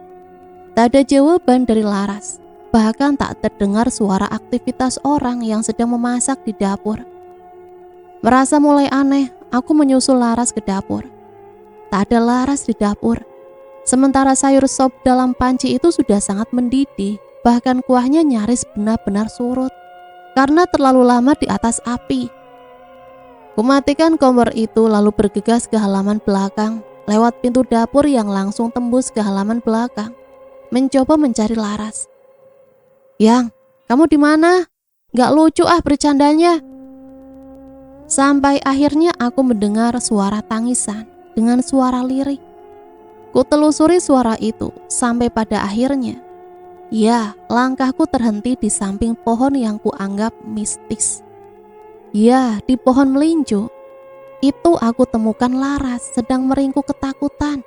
Tak ada jawaban dari Laras. Bahkan tak terdengar suara aktivitas orang yang sedang memasak di dapur. Merasa mulai aneh, aku menyusul Laras ke dapur. Tak ada Laras di dapur. Sementara sayur sop dalam panci itu sudah sangat mendidih, bahkan kuahnya nyaris benar-benar surut karena terlalu lama di atas api. Kumatikan kompor itu lalu bergegas ke halaman belakang, lewat pintu dapur yang langsung tembus ke halaman belakang, mencoba mencari Laras. Yang, kamu di mana? Gak lucu bercandanya. Sampai akhirnya aku mendengar suara tangisan dengan suara lirik. Ku telusuri suara itu sampai pada akhirnya, ya, langkahku terhenti di samping pohon yang kuanggap mistis. Ya, di pohon melinjo. Itu aku temukan Laras sedang meringkuk ketakutan.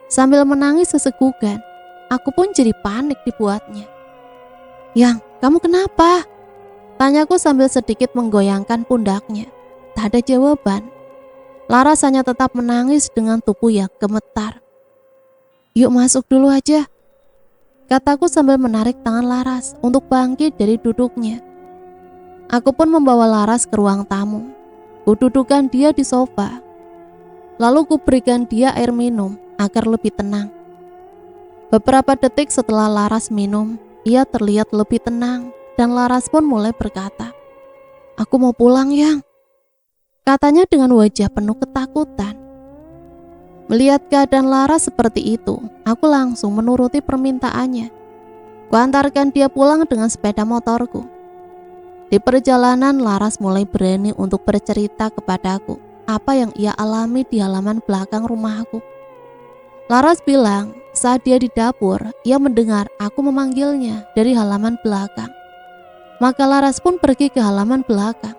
Sambil menangis sesegukan, aku pun jadi panik dibuatnya. Yang, kamu kenapa? Tanyaku sambil sedikit menggoyangkan pundaknya. Tak ada jawaban. Laras hanya tetap menangis dengan tubuh yang gemetar. Yuk masuk dulu aja, kataku sambil menarik tangan Laras untuk bangkit dari duduknya. Aku pun membawa Laras ke ruang tamu. Kududukan dia di sofa. Lalu kuberikan dia air minum agar lebih tenang. Beberapa detik setelah Laras minum, ia terlihat lebih tenang dan Laras pun mulai berkata, Aku mau pulang, Yang. Katanya dengan wajah penuh ketakutan. Melihat keadaan Laras seperti itu, aku langsung menuruti permintaannya. Kuantarkan dia pulang dengan sepeda motorku. Di perjalanan, Laras mulai berani untuk bercerita kepadaku apa yang ia alami di halaman belakang rumahku. Laras bilang saat dia di dapur, ia mendengar aku memanggilnya dari halaman belakang. Maka Laras pun pergi ke halaman belakang.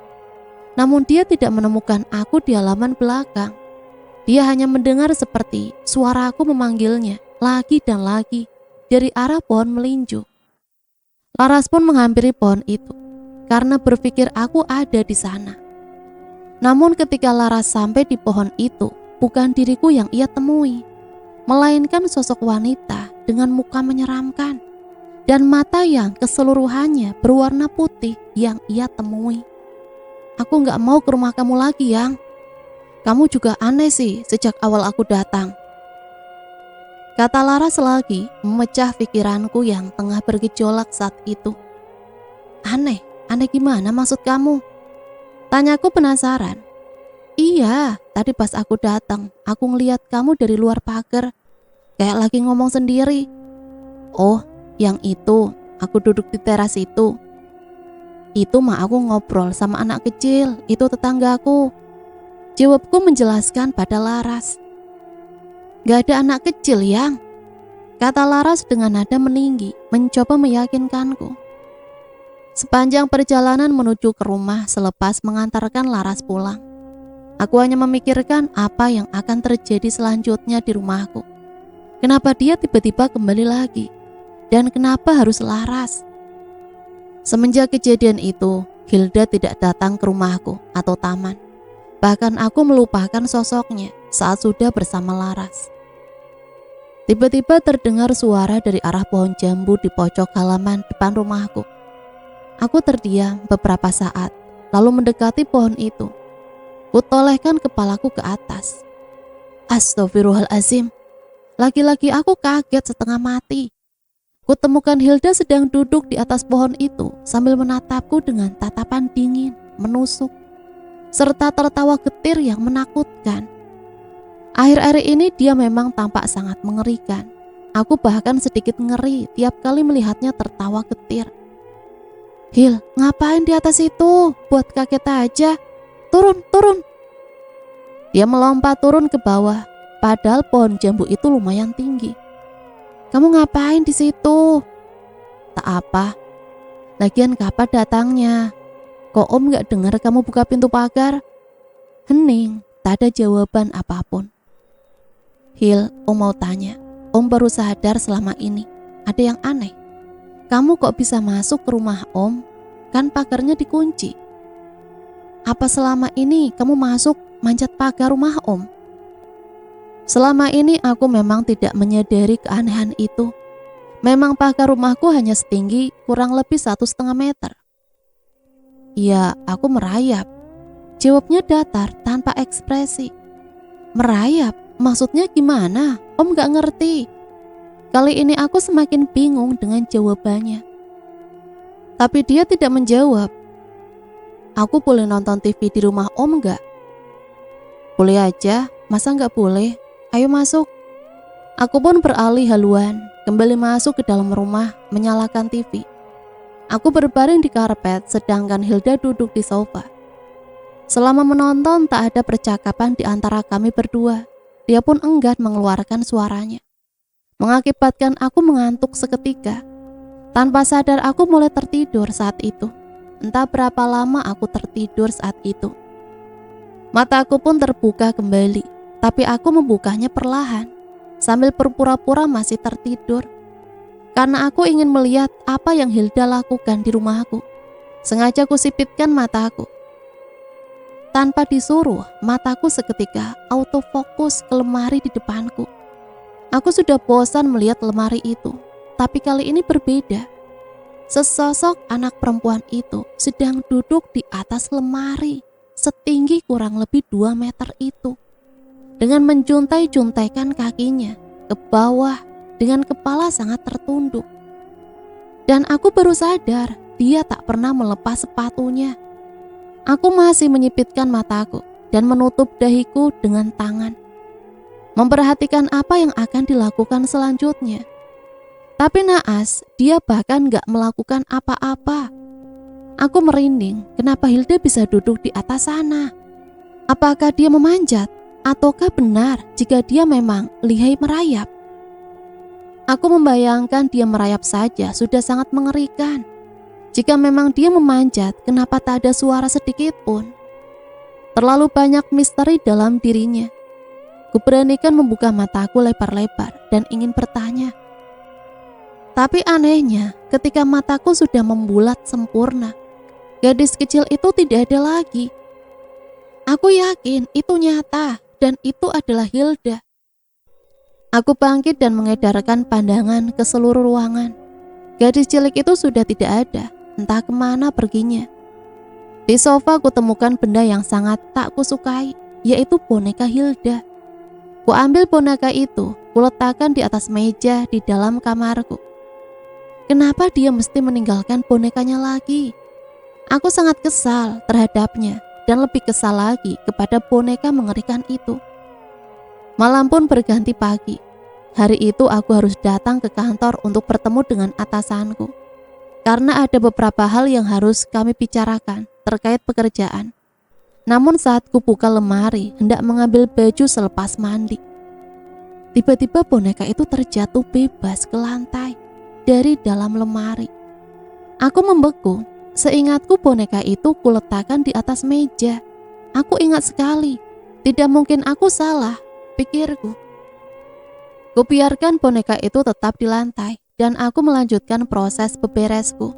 Namun dia tidak menemukan aku di halaman belakang. Dia hanya mendengar seperti suara aku memanggilnya lagi dan lagi dari arah pohon melinju. Laras pun menghampiri pohon itu karena berpikir aku ada di sana. Namun ketika Laras sampai di pohon itu, bukan diriku yang ia temui, melainkan sosok wanita dengan muka menyeramkan dan mata yang keseluruhannya berwarna putih yang ia temui. Aku gak mau ke rumah kamu lagi, Yang. Kamu juga aneh sih sejak awal aku datang. Kata Laras lagi memecah pikiranku yang tengah bergejolak saat itu. Aneh? Aneh gimana maksud kamu? Tanyaku penasaran. Iya, tadi pas aku datang, aku ngeliat kamu dari luar pagar. Kayak lagi ngomong sendiri. Oh, yang itu, aku duduk di teras itu. Itu mah aku ngobrol sama anak kecil, itu tetanggaku. Jawabku menjelaskan pada Laras. Gak ada anak kecil, Yang. Kata Laras dengan nada meninggi, mencoba meyakinkanku. Sepanjang perjalanan menuju ke rumah selepas mengantarkan Laras pulang, aku hanya memikirkan apa yang akan terjadi selanjutnya di rumahku. Kenapa dia tiba-tiba kembali lagi? Dan kenapa harus Laras? Semenjak kejadian itu, Hilda tidak datang ke rumahku atau taman. Bahkan aku melupakan sosoknya saat sudah bersama Laras. Tiba-tiba terdengar suara dari arah pohon jambu di pojok halaman depan rumahku. Aku terdiam beberapa saat, lalu mendekati pohon itu. Kutolehkan kepalaku ke atas. Astagfirullahalazim. Lagi-lagi aku kaget setengah mati. Kutemukan Hilda sedang duduk di atas pohon itu sambil menatapku dengan tatapan dingin, menusuk, serta tertawa getir yang menakutkan. Akhir-akhir ini dia memang tampak sangat mengerikan. Aku bahkan sedikit ngeri tiap kali melihatnya tertawa getir. Hil, ngapain di atas itu? Buat kaget aja. Turun, turun. Dia melompat turun ke bawah, padahal pohon jambu itu lumayan tinggi. Kamu ngapain di situ? Tak apa. Lagian kapan datangnya? Kok Om gak dengar kamu buka pintu pagar? Hening, tak ada jawaban apapun. Hil, Om mau tanya. Om baru sadar selama ini ada yang aneh. Kamu kok bisa masuk ke rumah Om? Kan pagarnya dikunci. Apa selama ini kamu masuk manjat pagar rumah Om? Selama ini aku memang tidak menyadari keanehan itu. Memang pagar rumahku hanya setinggi kurang lebih 1,5 meter. Ya, aku merayap. Jawabnya datar tanpa ekspresi. Merayap? Maksudnya gimana? Om gak ngerti. Kali ini aku semakin bingung dengan jawabannya. Tapi dia tidak menjawab. Aku boleh nonton TV di rumah Om gak? Boleh aja, masa gak boleh? Ayo masuk. Aku pun beralih haluan, kembali masuk ke dalam rumah, menyalakan TV. Aku berbaring di karpet, sedangkan Hilda duduk di sofa. Selama menonton tak ada percakapan di antara kami berdua. Dia pun enggan mengeluarkan suaranya, mengakibatkan aku mengantuk seketika. Tanpa sadar aku mulai tertidur saat itu. Entah berapa lama aku tertidur saat itu. Mataku pun terbuka kembali, tapi aku membukanya perlahan, sambil berpura-pura masih tertidur. Karena aku ingin melihat apa yang Hilda lakukan di rumahku. Sengaja kusipitkan mataku. Tanpa disuruh, mataku seketika autofokus ke lemari di depanku. Aku sudah bosan melihat lemari itu, tapi kali ini berbeda. Sesosok anak perempuan itu sedang duduk di atas lemari, setinggi kurang lebih 2 meter itu. Dengan menjuntai-juntaikan kakinya ke bawah dengan kepala sangat tertunduk. Dan aku baru sadar dia tak pernah melepas sepatunya. Aku masih menyipitkan mataku dan menutup dahiku dengan tangan, memperhatikan apa yang akan dilakukan selanjutnya. Tapi naas, dia bahkan gak melakukan apa-apa. Aku merinding, kenapa Hilda bisa duduk di atas sana? Apakah dia memanjat? Ataukah benar jika dia memang lihai merayap? Aku membayangkan dia merayap saja sudah sangat mengerikan. Jika memang dia memanjat, kenapa tak ada suara sedikit pun? Terlalu banyak misteri dalam dirinya. Kuberanikan membuka mataku lebar-lebar dan ingin bertanya. Tapi anehnya, ketika mataku sudah membulat sempurna, gadis kecil itu tidak ada lagi. Aku yakin itu nyata dan itu adalah Hilda. Aku bangkit dan mengedarkan pandangan ke seluruh ruangan. Gadis cilik itu sudah tidak ada, entah kemana perginya. Di sofa kutemukan benda yang sangat tak kusukai, yaitu boneka Hilda. Kuambil boneka itu, kuletakkan di atas meja di dalam kamarku. Kenapa dia mesti meninggalkan bonekanya lagi? Aku sangat kesal terhadapnya dan lebih kesal lagi kepada boneka mengerikan itu. Malam pun berganti pagi. Hari itu aku harus datang ke kantor untuk bertemu dengan atasanku. Karena ada beberapa hal yang harus kami bicarakan terkait pekerjaan. Namun saat kubuka lemari hendak mengambil baju selepas mandi, tiba-tiba boneka itu terjatuh bebas ke lantai dari dalam lemari. Aku membeku. Seingatku boneka itu kuletakkan di atas meja. Aku ingat sekali. Tidak mungkin aku salah, pikirku. Kubiarkan boneka itu tetap di lantai dan aku melanjutkan proses beberesku.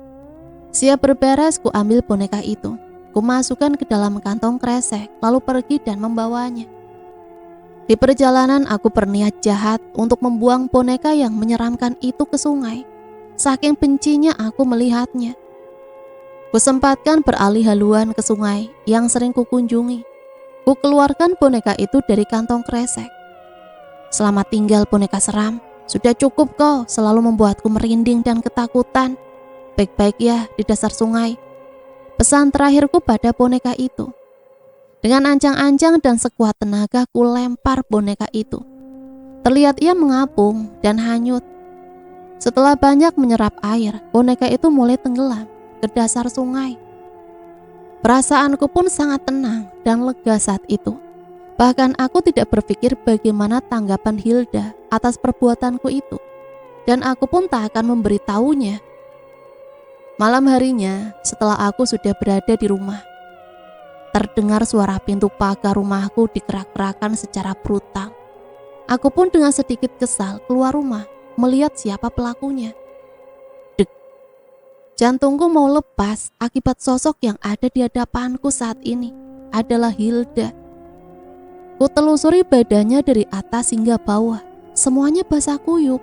Siap berberes, ku ambil boneka itu. Ku masukkan ke dalam kantong kresek, lalu pergi dan membawanya. Di perjalanan aku berniat jahat untuk membuang boneka yang menyeramkan itu ke sungai. Saking bencinya aku melihatnya. Kusempatkan beralih haluan ke sungai yang sering kukunjungi. Ku keluarkan boneka itu dari kantong kresek. Selamat tinggal boneka seram. Sudah cukup kau selalu membuatku merinding dan ketakutan. Baik-baik ya di dasar sungai. Pesan terakhirku pada boneka itu. Dengan ancang-ancang dan sekuat tenaga ku lempar boneka itu. Terlihat ia mengapung dan hanyut. Setelah banyak menyerap air, boneka itu mulai tenggelam ke dasar sungai. Perasaanku pun sangat tenang dan lega saat itu. Bahkan aku tidak berpikir bagaimana tanggapan Hilda atas perbuatanku itu. Dan aku pun tak akan memberitahunya. Malam harinya, setelah aku sudah berada di rumah, terdengar suara pintu pagar rumahku dikerak-kerakan secara brutal. Aku pun dengan sedikit kesal keluar rumah, melihat siapa pelakunya. Jantungku mau lepas akibat sosok yang ada di hadapanku saat ini adalah Hilda. Ku telusuri badannya dari atas hingga bawah. Semuanya basah kuyup,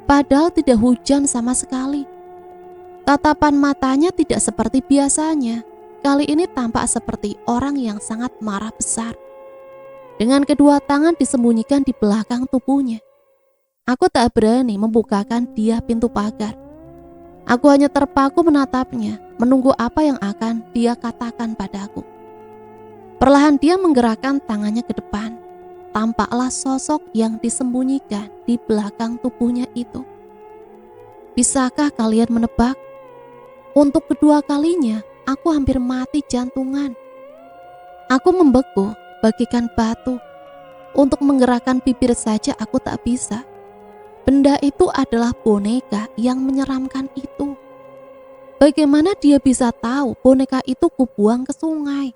padahal tidak hujan sama sekali. Tatapan matanya tidak seperti biasanya. Kali ini tampak seperti orang yang sangat marah besar. Dengan kedua tangan disembunyikan di belakang tubuhnya. Aku tak berani membukakan dia pintu pagar. Aku hanya terpaku menatapnya, menunggu apa yang akan dia katakan padaku. Perlahan dia menggerakkan tangannya ke depan. Tampaklah sosok yang disembunyikan di belakang tubuhnya itu. Bisakah kalian menebak? Untuk kedua kalinya, aku hampir mati jantungan. Aku membeku bagikan batu. Untuk menggerakkan bibir saja aku tak bisa. Benda itu adalah boneka yang menyeramkan itu. Bagaimana dia bisa tahu boneka itu kubuang ke sungai?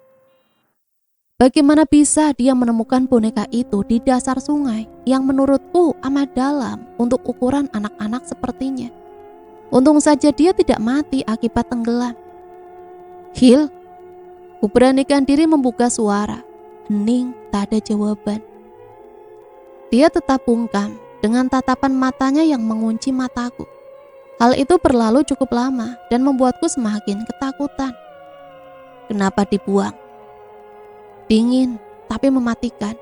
Bagaimana bisa dia menemukan boneka itu di dasar sungai yang menurutku amat dalam untuk ukuran anak-anak sepertinya? Untung saja dia tidak mati akibat tenggelam. Hil, kuberanikan diri membuka suara. Hening, tak ada jawaban. Dia tetap bungkam dengan tatapan matanya yang mengunci mataku. Hal itu berlalu cukup lama dan membuatku semakin ketakutan. Kenapa dibuang? Dingin, tapi mematikan.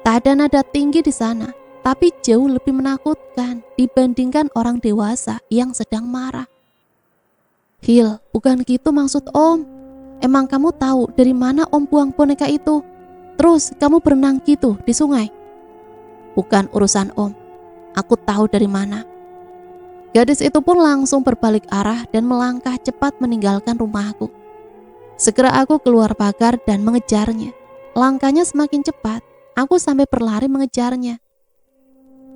Tak ada nada tinggi di sana, tapi jauh lebih menakutkan dibandingkan orang dewasa yang sedang marah. Hil, bukan gitu maksud Om. Emang kamu tahu dari mana Om buang boneka itu? Terus kamu berenang gitu di sungai? Bukan urusan Om. Aku tahu dari mana. Gadis itu pun langsung berbalik arah dan melangkah cepat meninggalkan rumahku. Segera aku keluar pagar dan mengejarnya. Langkahnya semakin cepat. Aku sampai berlari mengejarnya.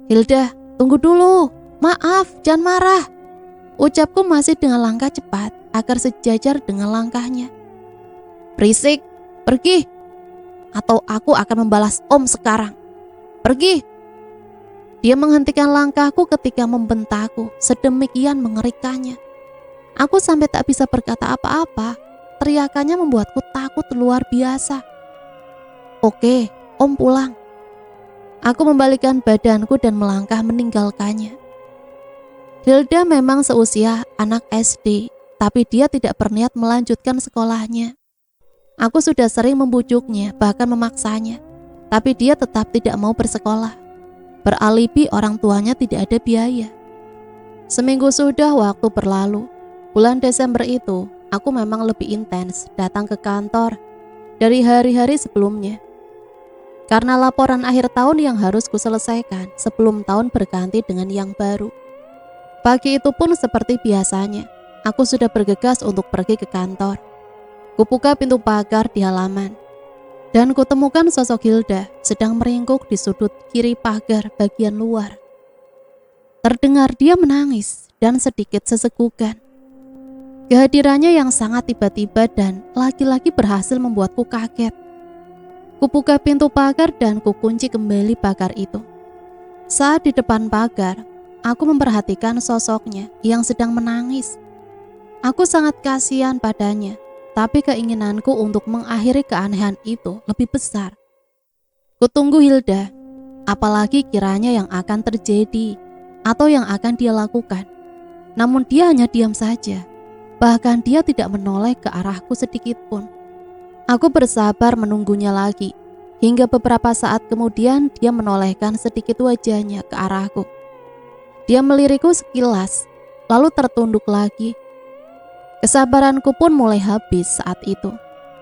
Hilda, tunggu dulu. Maaf, jangan marah. Ucapku masih dengan langkah cepat agar sejajar dengan langkahnya. Berisik, pergi. Atau aku akan membalas Om sekarang. Pergi. Dia menghentikan langkahku ketika membentakku, sedemikian mengerikannya. Aku sampai tak bisa berkata apa-apa. Teriakannya membuatku takut luar biasa. Oke, Om pulang. Aku membalikkan badanku dan melangkah meninggalkannya. Hilda memang seusia anak SD, tapi dia tidak berniat melanjutkan sekolahnya. Aku sudah sering membujuknya, bahkan memaksanya, tapi dia tetap tidak mau bersekolah. Beralibi orang tuanya tidak ada biaya. Seminggu sudah waktu berlalu. Bulan Desember itu, aku memang lebih intens datang ke kantor dari hari-hari sebelumnya. Karena laporan akhir tahun yang harus kuselesaikan sebelum tahun berganti dengan yang baru. Pagi itu pun seperti biasanya, aku sudah bergegas untuk pergi ke kantor. Kubuka pintu pagar di halaman, dan kutemukan sosok Hilda sedang meringkuk di sudut kiri pagar bagian luar. Terdengar dia menangis dan sedikit sesegukan. Kehadirannya yang sangat tiba-tiba dan lagi-lagi berhasil membuatku kaget. Kubuka pintu pagar dan kukunci kembali pagar itu. Saat di depan pagar, aku memperhatikan sosoknya yang sedang menangis. Aku sangat kasihan padanya, tapi keinginanku untuk mengakhiri keanehan itu lebih besar. Kutunggu Hilda, apalagi kiranya yang akan terjadi atau yang akan dia lakukan. Namun dia hanya diam saja, bahkan dia tidak menoleh ke arahku sedikit pun. Aku bersabar menunggunya lagi, hingga beberapa saat kemudian dia menolehkan sedikit wajahnya ke arahku. Dia melirikku sekilas, lalu tertunduk lagi. Kesabaranku pun mulai habis saat itu,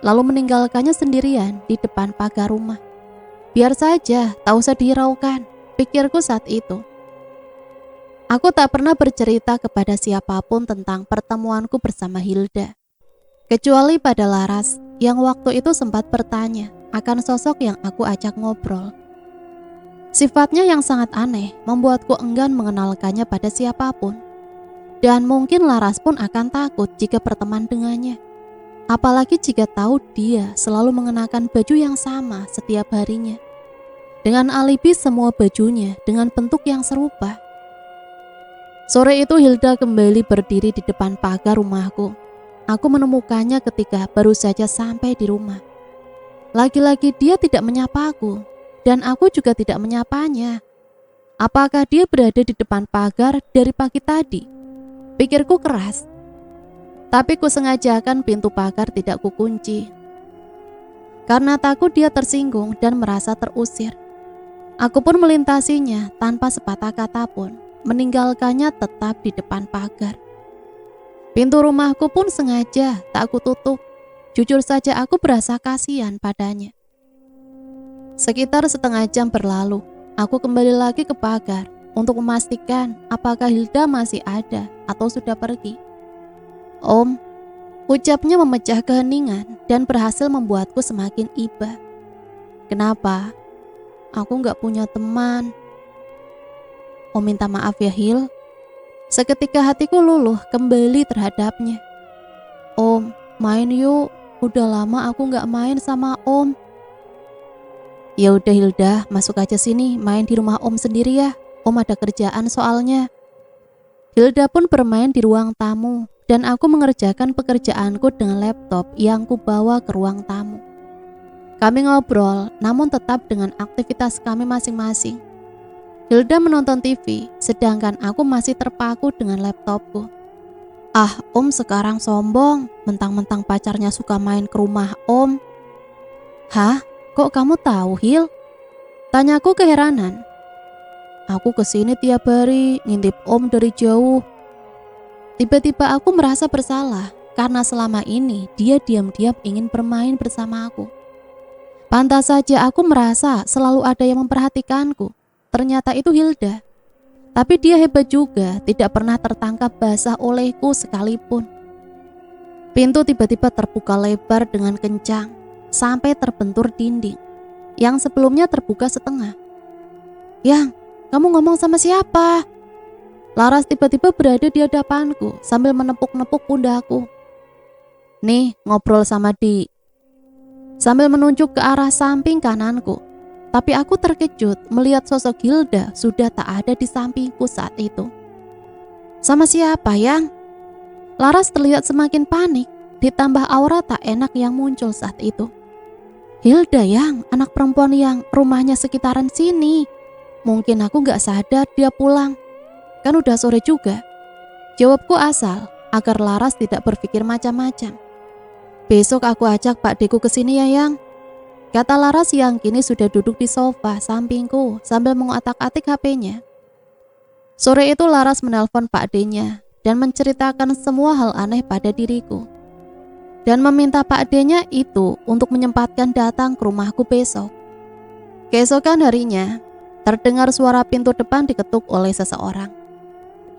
lalu meninggalkannya sendirian di depan pagar rumah. Biar saja, tak usah dihiraukan, pikirku saat itu. Aku tak pernah bercerita kepada siapapun tentang pertemuanku bersama Hilda, kecuali pada Laras yang waktu itu sempat bertanya akan sosok yang aku ajak ngobrol. Sifatnya yang sangat aneh membuatku enggan mengenalkannya pada siapapun. Dan mungkin Laras pun akan takut jika berteman dengannya. Apalagi jika tahu dia selalu mengenakan baju yang sama setiap harinya, dengan alibi semua bajunya dengan bentuk yang serupa. Sore itu Hilda kembali berdiri di depan pagar rumahku. Aku menemukannya ketika baru saja sampai di rumah. Lagi-lagi dia tidak menyapaku, dan aku juga tidak menyapanya. Apakah dia berada di depan pagar dari pagi tadi? Pikirku keras. Tapi kusengajakan pintu pagar tidak kukunci, karena takut dia tersinggung dan merasa terusir. Aku pun melintasinya tanpa sepatah kata pun, meninggalkannya tetap di depan pagar. Pintu rumahku pun sengaja tak aku tutup. Jujur saja aku berasa kasihan padanya. Sekitar setengah jam berlalu, aku kembali lagi ke pagar untuk memastikan apakah Hilda masih ada atau sudah pergi. Om, ucapnya memecah keheningan dan berhasil membuatku semakin iba. Kenapa? Aku gak punya teman. Om minta maaf ya Hil. Seketika hatiku luluh kembali terhadapnya. Om, main yuk. Udah lama aku gak main sama Om. Ya udah Hilda, masuk aja sini main di rumah Om sendiri ya. Om ada kerjaan soalnya. Hilda pun bermain di ruang tamu dan aku mengerjakan pekerjaanku dengan laptop yang kubawa ke ruang tamu. Kami ngobrol, namun tetap dengan aktivitas kami masing-masing. Hilda menonton TV, sedangkan aku masih terpaku dengan laptopku. Ah, Om sekarang sombong, mentang-mentang pacarnya suka main ke rumah Om. Hah? Kok kamu tahu, Hil? Tanyaku keheranan. Aku kesini tiap hari, ngintip Om dari jauh. Tiba-tiba aku merasa bersalah karena selama ini dia diam-diam ingin bermain bersama aku. Pantas saja aku merasa selalu ada yang memperhatikanku. Ternyata itu Hilda. Tapi dia hebat juga, tidak pernah tertangkap basah olehku sekalipun. Pintu tiba-tiba terbuka lebar dengan kencang sampai terbentur dinding yang sebelumnya terbuka setengah. "Yang, kamu ngomong sama siapa?" Laras tiba-tiba berada di hadapanku sambil menepuk-nepuk pundakku. "Nih, ngobrol sama Di." Sambil menunjuk ke arah samping kananku. Tapi aku terkejut melihat sosok Hilda sudah tak ada di sampingku saat itu. "Sama siapa, Yang?" Laras terlihat semakin panik, ditambah aura tak enak yang muncul saat itu. "Hilda, Yang, anak perempuan yang rumahnya sekitaran sini. Mungkin aku gak sadar dia pulang. Kan udah sore juga." Jawabku asal agar Laras tidak berpikir macam-macam. "Besok aku ajak Pak Deku ke sini ya, Yang," kata Laras yang kini sudah duduk di sofa sampingku sambil mengotak-atik HP-nya. Sore itu Laras menelpon Pak D-nya dan menceritakan semua hal aneh pada diriku. Dan meminta Pak D-nya itu untuk menyempatkan datang ke rumahku besok. Keesokan harinya, terdengar suara pintu depan diketuk oleh seseorang.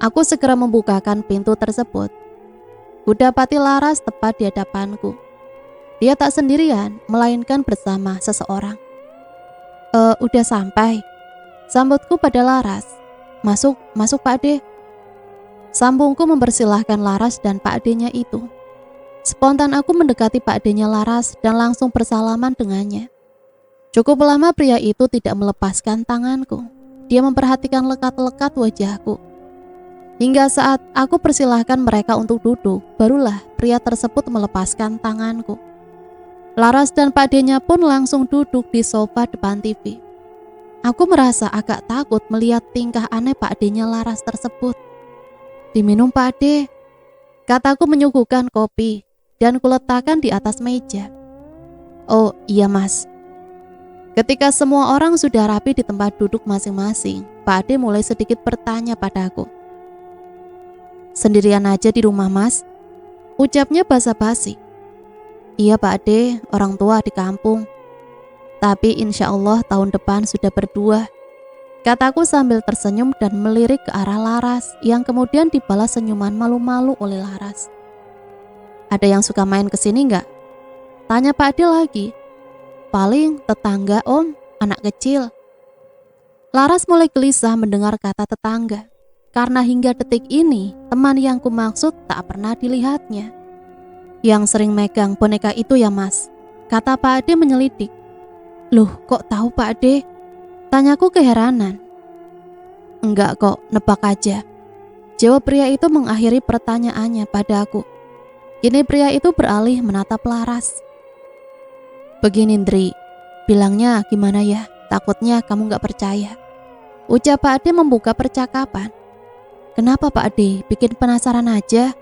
Aku segera membukakan pintu tersebut. Kudapati Laras tepat di hadapanku. Dia tak sendirian, melainkan bersama seseorang. Udah sampai," sambutku pada Laras. Masuk Pak D." Sambungku mempersilahkan Laras dan Pak D-nya itu. Spontan aku mendekati Pak D-nya Laras dan langsung bersalaman dengannya. Cukup lama pria itu tidak melepaskan tanganku. Dia memperhatikan lekat-lekat wajahku. Hingga saat aku persilahkan mereka untuk duduk, barulah pria tersebut melepaskan tanganku. Laras dan Pak D-nya pun langsung duduk di sofa depan TV. Aku merasa agak takut melihat tingkah aneh Pak D-nya Laras tersebut. "Diminum Pak D," kataku menyuguhkan kopi dan kuletakkan di atas meja. "Oh iya Mas." Ketika semua orang sudah rapi di tempat duduk masing-masing, Pak D mulai sedikit bertanya padaku. "Sendirian aja di rumah Mas?" Ucapnya basa-basi. "Iya Pak D, orang tua di kampung. Tapi insya Allah tahun depan sudah berdua," kataku sambil tersenyum dan melirik ke arah Laras yang kemudian dibalas senyuman malu-malu oleh Laras. "Ada yang suka main kesini nggak?" tanya Pak D lagi. "Paling tetangga Om, anak kecil." Laras mulai gelisah mendengar kata tetangga, karena hingga detik ini teman yang kumaksud tak pernah dilihatnya. "Yang sering megang boneka itu ya Mas?" kata Pak D menyelidik. "Loh, kok tahu Pak D?" tanyaku keheranan. "Enggak kok, nebak aja," jawab pria itu mengakhiri pertanyaannya padaku. Kini pria itu beralih menatap Laras. "Begini Ndri, bilangnya gimana ya, takutnya kamu gak percaya," ucap Pak D membuka percakapan. "Kenapa Pak D, bikin penasaran aja,"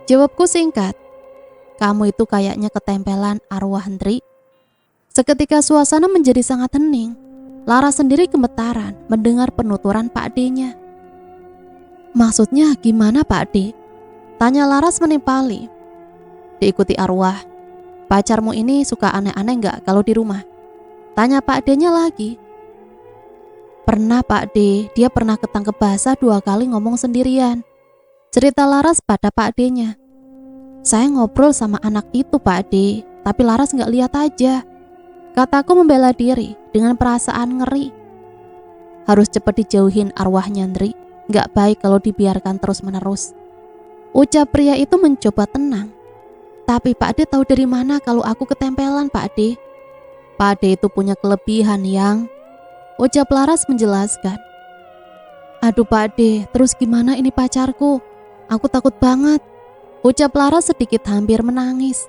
jawabku singkat. "Kamu itu kayaknya ketempelan arwah Ndri." Seketika suasana menjadi sangat hening. Laras sendiri gemetaran mendengar penuturan Pak D-nya. "Maksudnya gimana Pak D?" tanya Laras menimpali. "Diikuti arwah. Pacarmu ini suka aneh-aneh gak kalau di rumah?" tanya Pak D-nya lagi. "Pernah Pak D, dia pernah ketangkep basah 2 kali ngomong sendirian," cerita Laras pada Pak D-nya. "Saya ngobrol sama anak itu Pak D, tapi Laras gak lihat aja," kataku membela diri dengan perasaan ngeri. "Harus cepat dijauhin arwahnya Ndri, gak baik kalau dibiarkan terus-menerus," ucap pria itu mencoba tenang. "Tapi Pak D tahu dari mana kalau aku ketempelan Pak D?" "Pak D itu punya kelebihan Yang," ucap Laras menjelaskan. "Aduh Pak D, terus gimana ini pacarku? Aku takut banget," ucap Laras sedikit hampir menangis.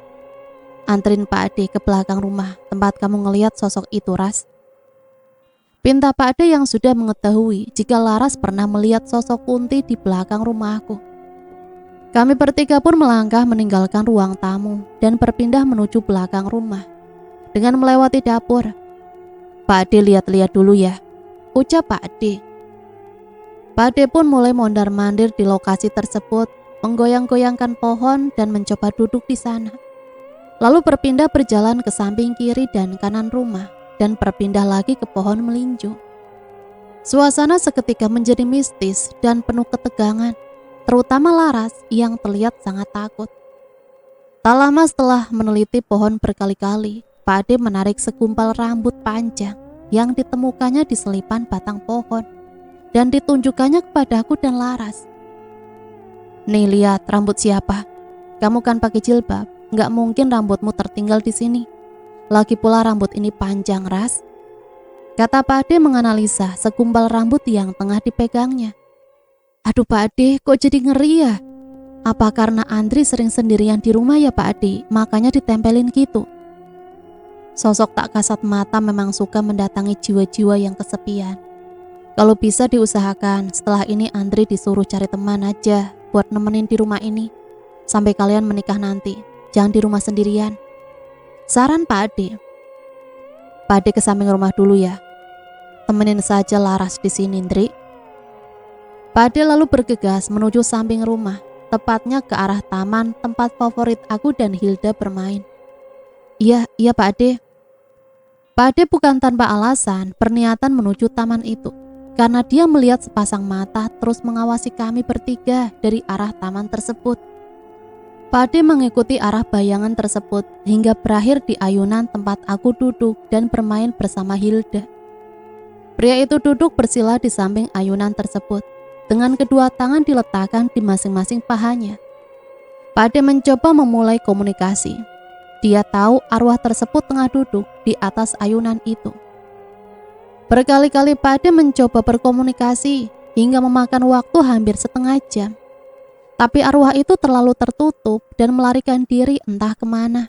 "Anterin Pak D ke belakang rumah tempat kamu ngelihat sosok itu Ras," pinta Pak D yang sudah mengetahui jika Laras pernah melihat sosok Kunti di belakang rumahku. Kami bertiga pun melangkah meninggalkan ruang tamu dan berpindah menuju belakang rumah. Dengan melewati dapur, "Pak D lihat-lihat dulu ya," ucap Pak D. Pak D pun mulai mondar-mandir di lokasi tersebut menggoyang-goyangkan pohon dan mencoba duduk di sana. Lalu berpindah berjalan ke samping kiri dan kanan rumah dan berpindah lagi ke pohon melinjo. Suasana seketika menjadi mistis dan penuh ketegangan, terutama Laras yang terlihat sangat takut. Tak lama setelah meneliti pohon berkali-kali, Pak Ade menarik segumpal rambut panjang yang ditemukannya di selipan batang pohon dan ditunjukkannya kepadaku dan Laras. Nih lihat rambut siapa? Kamu kan pakai jilbab, nggak mungkin rambutmu tertinggal di sini. Lagi pula rambut ini panjang, Ras. Kata Pak Ade menganalisa segumpal rambut yang tengah dipegangnya. Aduh Pak Ade, kok jadi ngeri ya? Apa karena Andri sering sendirian di rumah ya Pak Ade, makanya ditempelin gitu? Sosok tak kasat mata memang suka mendatangi jiwa-jiwa yang kesepian. Kalau bisa diusahakan, setelah ini Andri disuruh cari teman aja buat nemenin di rumah ini. Sampai kalian menikah nanti, jangan di rumah sendirian. Saran Pak Ade. Pak Ade ke samping rumah dulu ya. Temenin saja Laras di sini, Ndri. Pak Ade lalu bergegas menuju samping rumah, tepatnya ke arah taman tempat favorit aku dan Hilda bermain. Iya Pak Ade. Pak Ade bukan tanpa alasan berniatan menuju taman itu, karena dia melihat sepasang mata terus mengawasi kami bertiga dari arah taman tersebut. Pak Ade mengikuti arah bayangan tersebut hingga berakhir di ayunan tempat aku duduk dan bermain bersama Hilda. Pria itu duduk bersila di samping ayunan tersebut, dengan kedua tangan diletakkan di masing-masing pahanya. Pak Ade mencoba memulai komunikasi. Dia tahu arwah tersebut tengah duduk di atas ayunan itu. Berkali-kali Pak Ade mencoba berkomunikasi hingga memakan waktu hampir setengah jam. Tapi arwah itu terlalu tertutup dan melarikan diri entah kemana.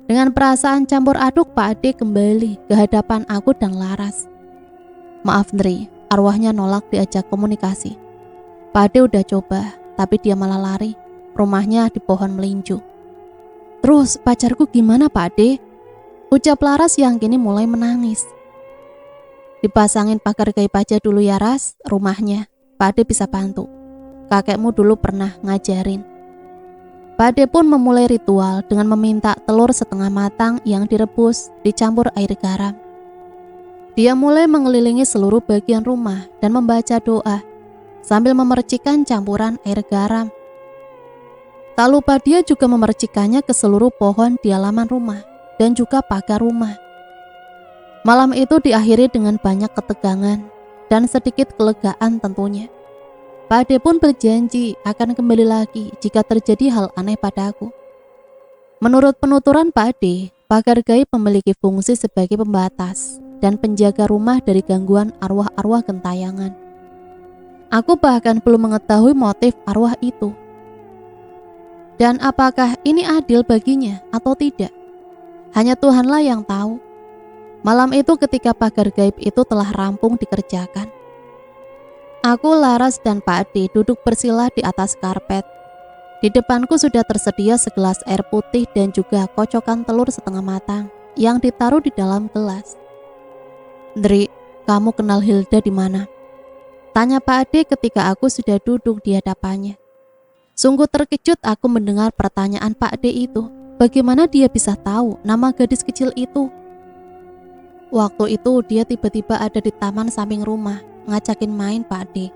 Dengan perasaan campur aduk, Pak Ade kembali ke hadapan aku dan Laras. Maaf Ndri, arwahnya nolak diajak komunikasi. Pak Ade udah coba, tapi dia malah lari. Rumahnya di pohon melinjo. Terus pacarku gimana Pak Ade? Ucap Laras yang kini mulai menangis. Dipasangin pagar gaib aja dulu ya Ras, rumahnya. Pak Ade bisa bantu. Kakekmu dulu pernah ngajarin. Pak Ade pun memulai ritual dengan meminta telur setengah matang yang direbus dicampur air garam. Dia mulai mengelilingi seluruh bagian rumah dan membaca doa sambil memercikan campuran air garam. Tak lupa dia juga memercikannya ke seluruh pohon di halaman rumah dan juga pagar rumah. Malam itu diakhiri dengan banyak ketegangan dan sedikit kelegaan tentunya. Pak Ade pun berjanji akan kembali lagi jika terjadi hal aneh padaku. Menurut penuturan Pak Ade, pagar gaib memiliki fungsi sebagai pembatas dan penjaga rumah dari gangguan arwah-arwah gentayangan. Aku bahkan belum mengetahui motif arwah itu. Dan apakah ini adil baginya atau tidak? Hanya Tuhanlah yang tahu. Malam itu ketika pagar gaib itu telah rampung dikerjakan, aku, Laras, dan Pak Ade duduk bersila di atas karpet. Di depanku sudah tersedia segelas air putih dan juga kocokan telur setengah matang yang ditaruh di dalam gelas. Ndri, kamu kenal Hilda di mana? Tanya Pak Ade ketika aku sudah duduk di hadapannya. Sungguh terkejut aku mendengar pertanyaan Pak Ade itu. Bagaimana dia bisa tahu nama gadis kecil itu? Waktu itu dia tiba-tiba ada di taman samping rumah, ngajakin main Pak Ade.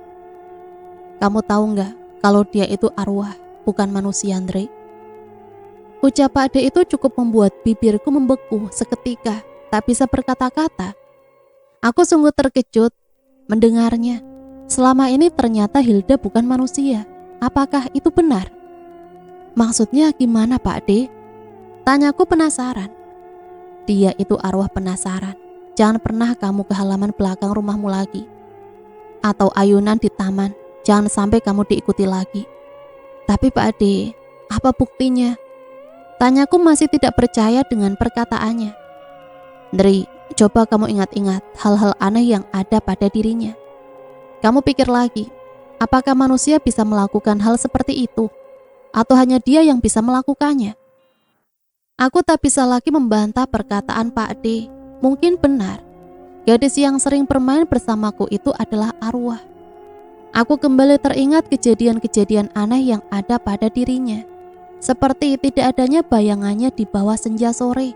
Kamu tahu nggak kalau dia itu arwah, bukan manusia, Ndri? Ucap Pak Ade itu cukup membuat bibirku membeku seketika, tak bisa berkata-kata. Aku sungguh terkejut mendengarnya. Selama ini ternyata Hilda bukan manusia. Apakah itu benar? Maksudnya gimana Pak Ade? Tanyaku penasaran. Dia itu arwah penasaran. Jangan pernah kamu ke halaman belakang rumahmu lagi. Atau ayunan di taman, jangan sampai kamu diikuti lagi. Tapi Pak Ade, apa buktinya? Tanyaku masih tidak percaya dengan perkataannya. Ndri, coba kamu ingat-ingat hal-hal aneh yang ada pada dirinya. Kamu pikir lagi, apakah manusia bisa melakukan hal seperti itu? Atau hanya dia yang bisa melakukannya? Aku tak bisa lagi membantah perkataan Pak Ade. Mungkin benar, gadis yang sering bermain bersamaku itu adalah arwah. Aku kembali teringat kejadian-kejadian aneh yang ada pada dirinya. Seperti tidak adanya bayangannya di bawah senja sore.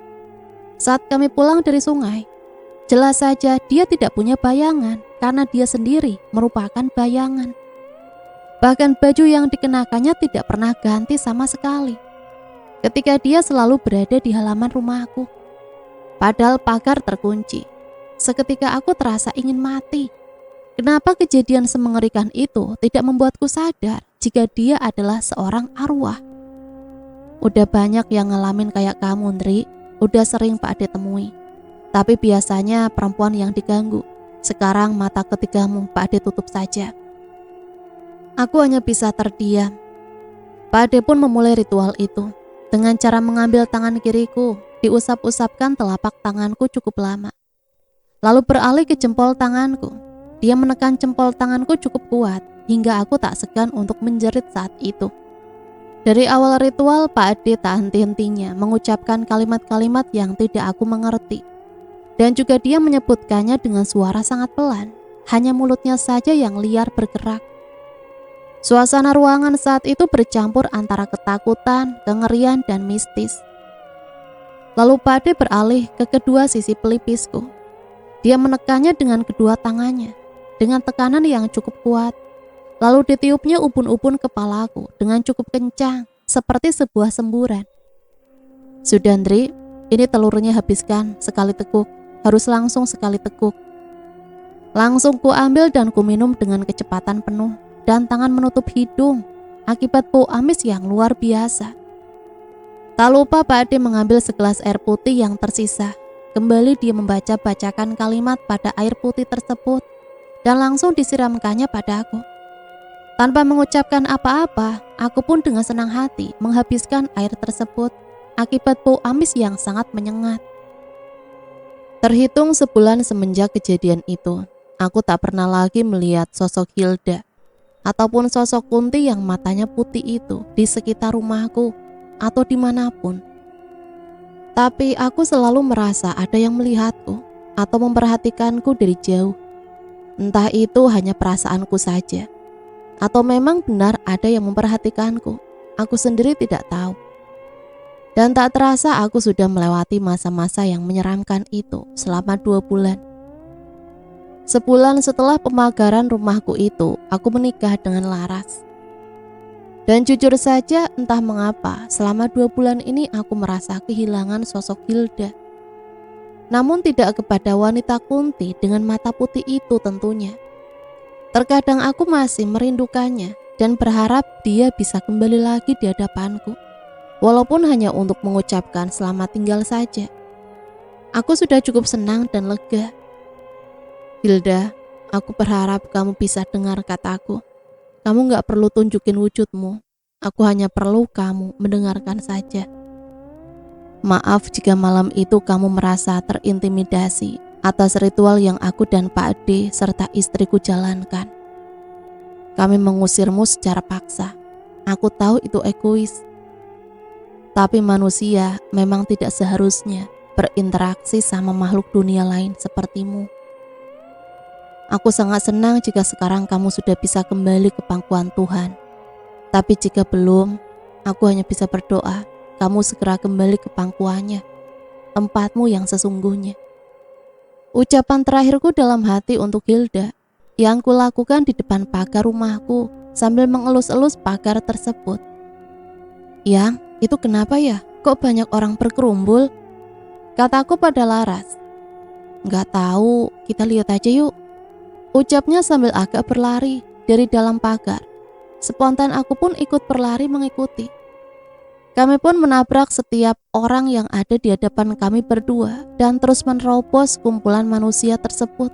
Saat kami pulang dari sungai, jelas saja dia tidak punya bayangan karena dia sendiri merupakan bayangan. Bahkan baju yang dikenakannya tidak pernah ganti sama sekali. Ketika dia selalu berada di halaman rumahku. Padahal pagar terkunci. Seketika aku terasa ingin mati. Kenapa kejadian semengerikan itu tidak membuatku sadar jika dia adalah seorang arwah? Udah banyak yang ngalamin kayak kamu, Ndri. Udah sering Pak Ade temui. Tapi biasanya perempuan yang diganggu. Sekarang mata ketigamu Pak Ade tutup saja. Aku hanya bisa terdiam. Pak Ade pun memulai ritual itu. Dengan cara mengambil tangan kiriku, diusap-usapkan telapak tanganku cukup lama. Lalu beralih ke jempol tanganku. Dia menekan jempol tanganku cukup kuat, hingga aku tak segan untuk menjerit saat itu. Dari awal ritual, Pak Ade tak henti-hentinya mengucapkan kalimat-kalimat yang tidak aku mengerti. Dan juga dia menyebutkannya dengan suara sangat pelan, hanya mulutnya saja yang liar bergerak. Suasana ruangan saat itu bercampur antara ketakutan, kengerian, dan mistis. Lalu Pak Ade beralih ke kedua sisi pelipisku. Dia menekannya dengan kedua tangannya, dengan tekanan yang cukup kuat. Lalu ditiupnya ubun-ubun kepalaku dengan cukup kencang, seperti sebuah semburan. Sudah, Ndri, ini telurnya habiskan sekali tekuk, harus langsung sekali tekuk. Langsung ku ambil dan ku minum dengan kecepatan penuh, dan tangan menutup hidung, akibat bau amis yang luar biasa. Tak lupa Pak Ade mengambil segelas air putih yang tersisa. Kembali dia membaca-bacakan kalimat pada air putih tersebut, dan langsung disiramkannya padaku. Tanpa mengucapkan apa-apa, aku pun dengan senang hati menghabiskan air tersebut akibat bau amis yang sangat menyengat. Terhitung sebulan semenjak kejadian itu, aku tak pernah lagi melihat sosok Hilda ataupun sosok Kunti yang matanya putih itu di sekitar rumahku atau dimanapun. Tapi aku selalu merasa ada yang melihatku atau memperhatikanku dari jauh. Entah itu hanya perasaanku saja, atau memang benar ada yang memperhatikanku. Aku sendiri tidak tahu. Dan tak terasa aku sudah melewati masa-masa yang menyeramkan itu selama 2 bulan. Sebulan setelah pemagaran rumahku itu, aku menikah dengan Laras. Dan jujur saja entah mengapa selama 2 bulan ini aku merasa kehilangan sosok Hilda. Namun tidak kepada wanita Kunti dengan mata putih itu tentunya. Terkadang aku masih merindukannya dan berharap dia bisa kembali lagi di hadapanku. Walaupun hanya untuk mengucapkan selamat tinggal saja. Aku sudah cukup senang dan lega. Hilda, aku berharap kamu bisa dengar kataku. Kamu gak perlu tunjukin wujudmu. Aku hanya perlu kamu mendengarkan saja. Maaf jika malam itu kamu merasa terintimidasi atas ritual yang aku dan Pak Ade serta istriku jalankan. Kami mengusirmu secara paksa. Aku tahu itu egois. Tapi manusia memang tidak seharusnya berinteraksi sama makhluk dunia lain sepertimu. Aku sangat senang jika sekarang kamu sudah bisa kembali ke pangkuan Tuhan. Tapi jika belum, aku hanya bisa berdoa kamu segera kembali ke pangkuannya, tempatmu yang sesungguhnya. Ucapan terakhirku dalam hati untuk Hilda yang kulakukan di depan pagar rumahku sambil mengelus-elus pagar tersebut. Yang, itu kenapa ya? Kok banyak orang berkerumbul? Kataku pada Laras. Gak tahu, kita lihat aja yuk. Ucapnya sambil agak berlari dari dalam pagar. Spontan aku pun ikut berlari mengikuti. Kami pun menabrak setiap orang yang ada di hadapan kami berdua dan terus menerobos kumpulan manusia tersebut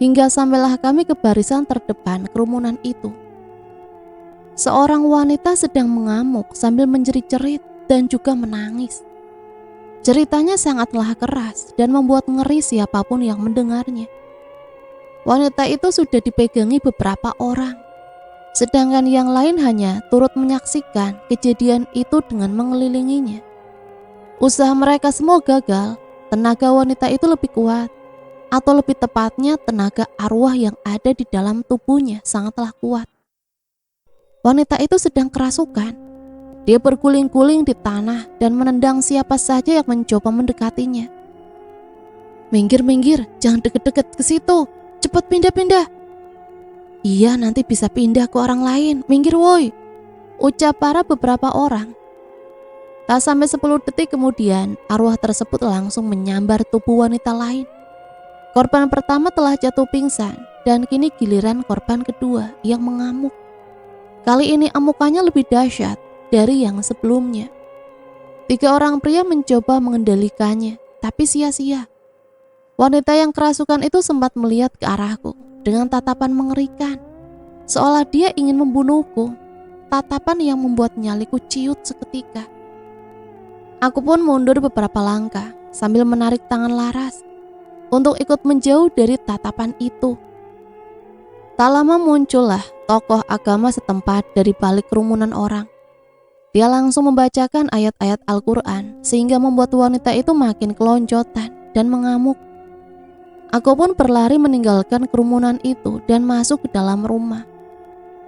hingga sampailah kami ke barisan terdepan kerumunan itu. Seorang wanita sedang mengamuk sambil menjerit-jerit dan juga menangis. Ceritanya sangatlah keras dan membuat ngeri siapapun yang mendengarnya. Wanita itu sudah dipegangi beberapa orang. Sedangkan yang lain hanya turut menyaksikan kejadian itu dengan mengelilinginya. Usaha mereka semua gagal, tenaga wanita itu lebih kuat. atau lebih tepatnya tenaga arwah yang ada di dalam tubuhnya sangatlah kuat. Wanita itu sedang kerasukan. Dia berguling-guling di tanah dan menendang siapa saja yang mencoba mendekatinya. "Minggir, minggir, jangan deket-deket ke situ. Cepat pindah-pindah." "Iya, nanti bisa pindah ke orang lain. Minggir woi," ucap para beberapa orang. Tak sampai 10 detik kemudian, arwah tersebut langsung menyambar tubuh wanita lain. Korban pertama telah jatuh pingsan dan kini giliran korban kedua yang mengamuk. Kali ini amukannya lebih dahsyat dari yang sebelumnya. 3 orang pria mencoba mengendalikannya, tapi sia-sia. Wanita yang kerasukan itu sempat melihat ke arahku dengan tatapan mengerikan, seolah dia ingin membunuhku. Tatapan yang membuat nyaliku ciut seketika. Aku pun mundur beberapa langkah sambil menarik tangan Laras untuk ikut menjauh dari tatapan itu. Tak lama muncullah tokoh agama setempat dari balik kerumunan orang. Dia langsung membacakan ayat-ayat Al-Quran sehingga membuat wanita itu makin keloncotan dan mengamuk. Aku pun berlari meninggalkan kerumunan itu dan masuk ke dalam rumah.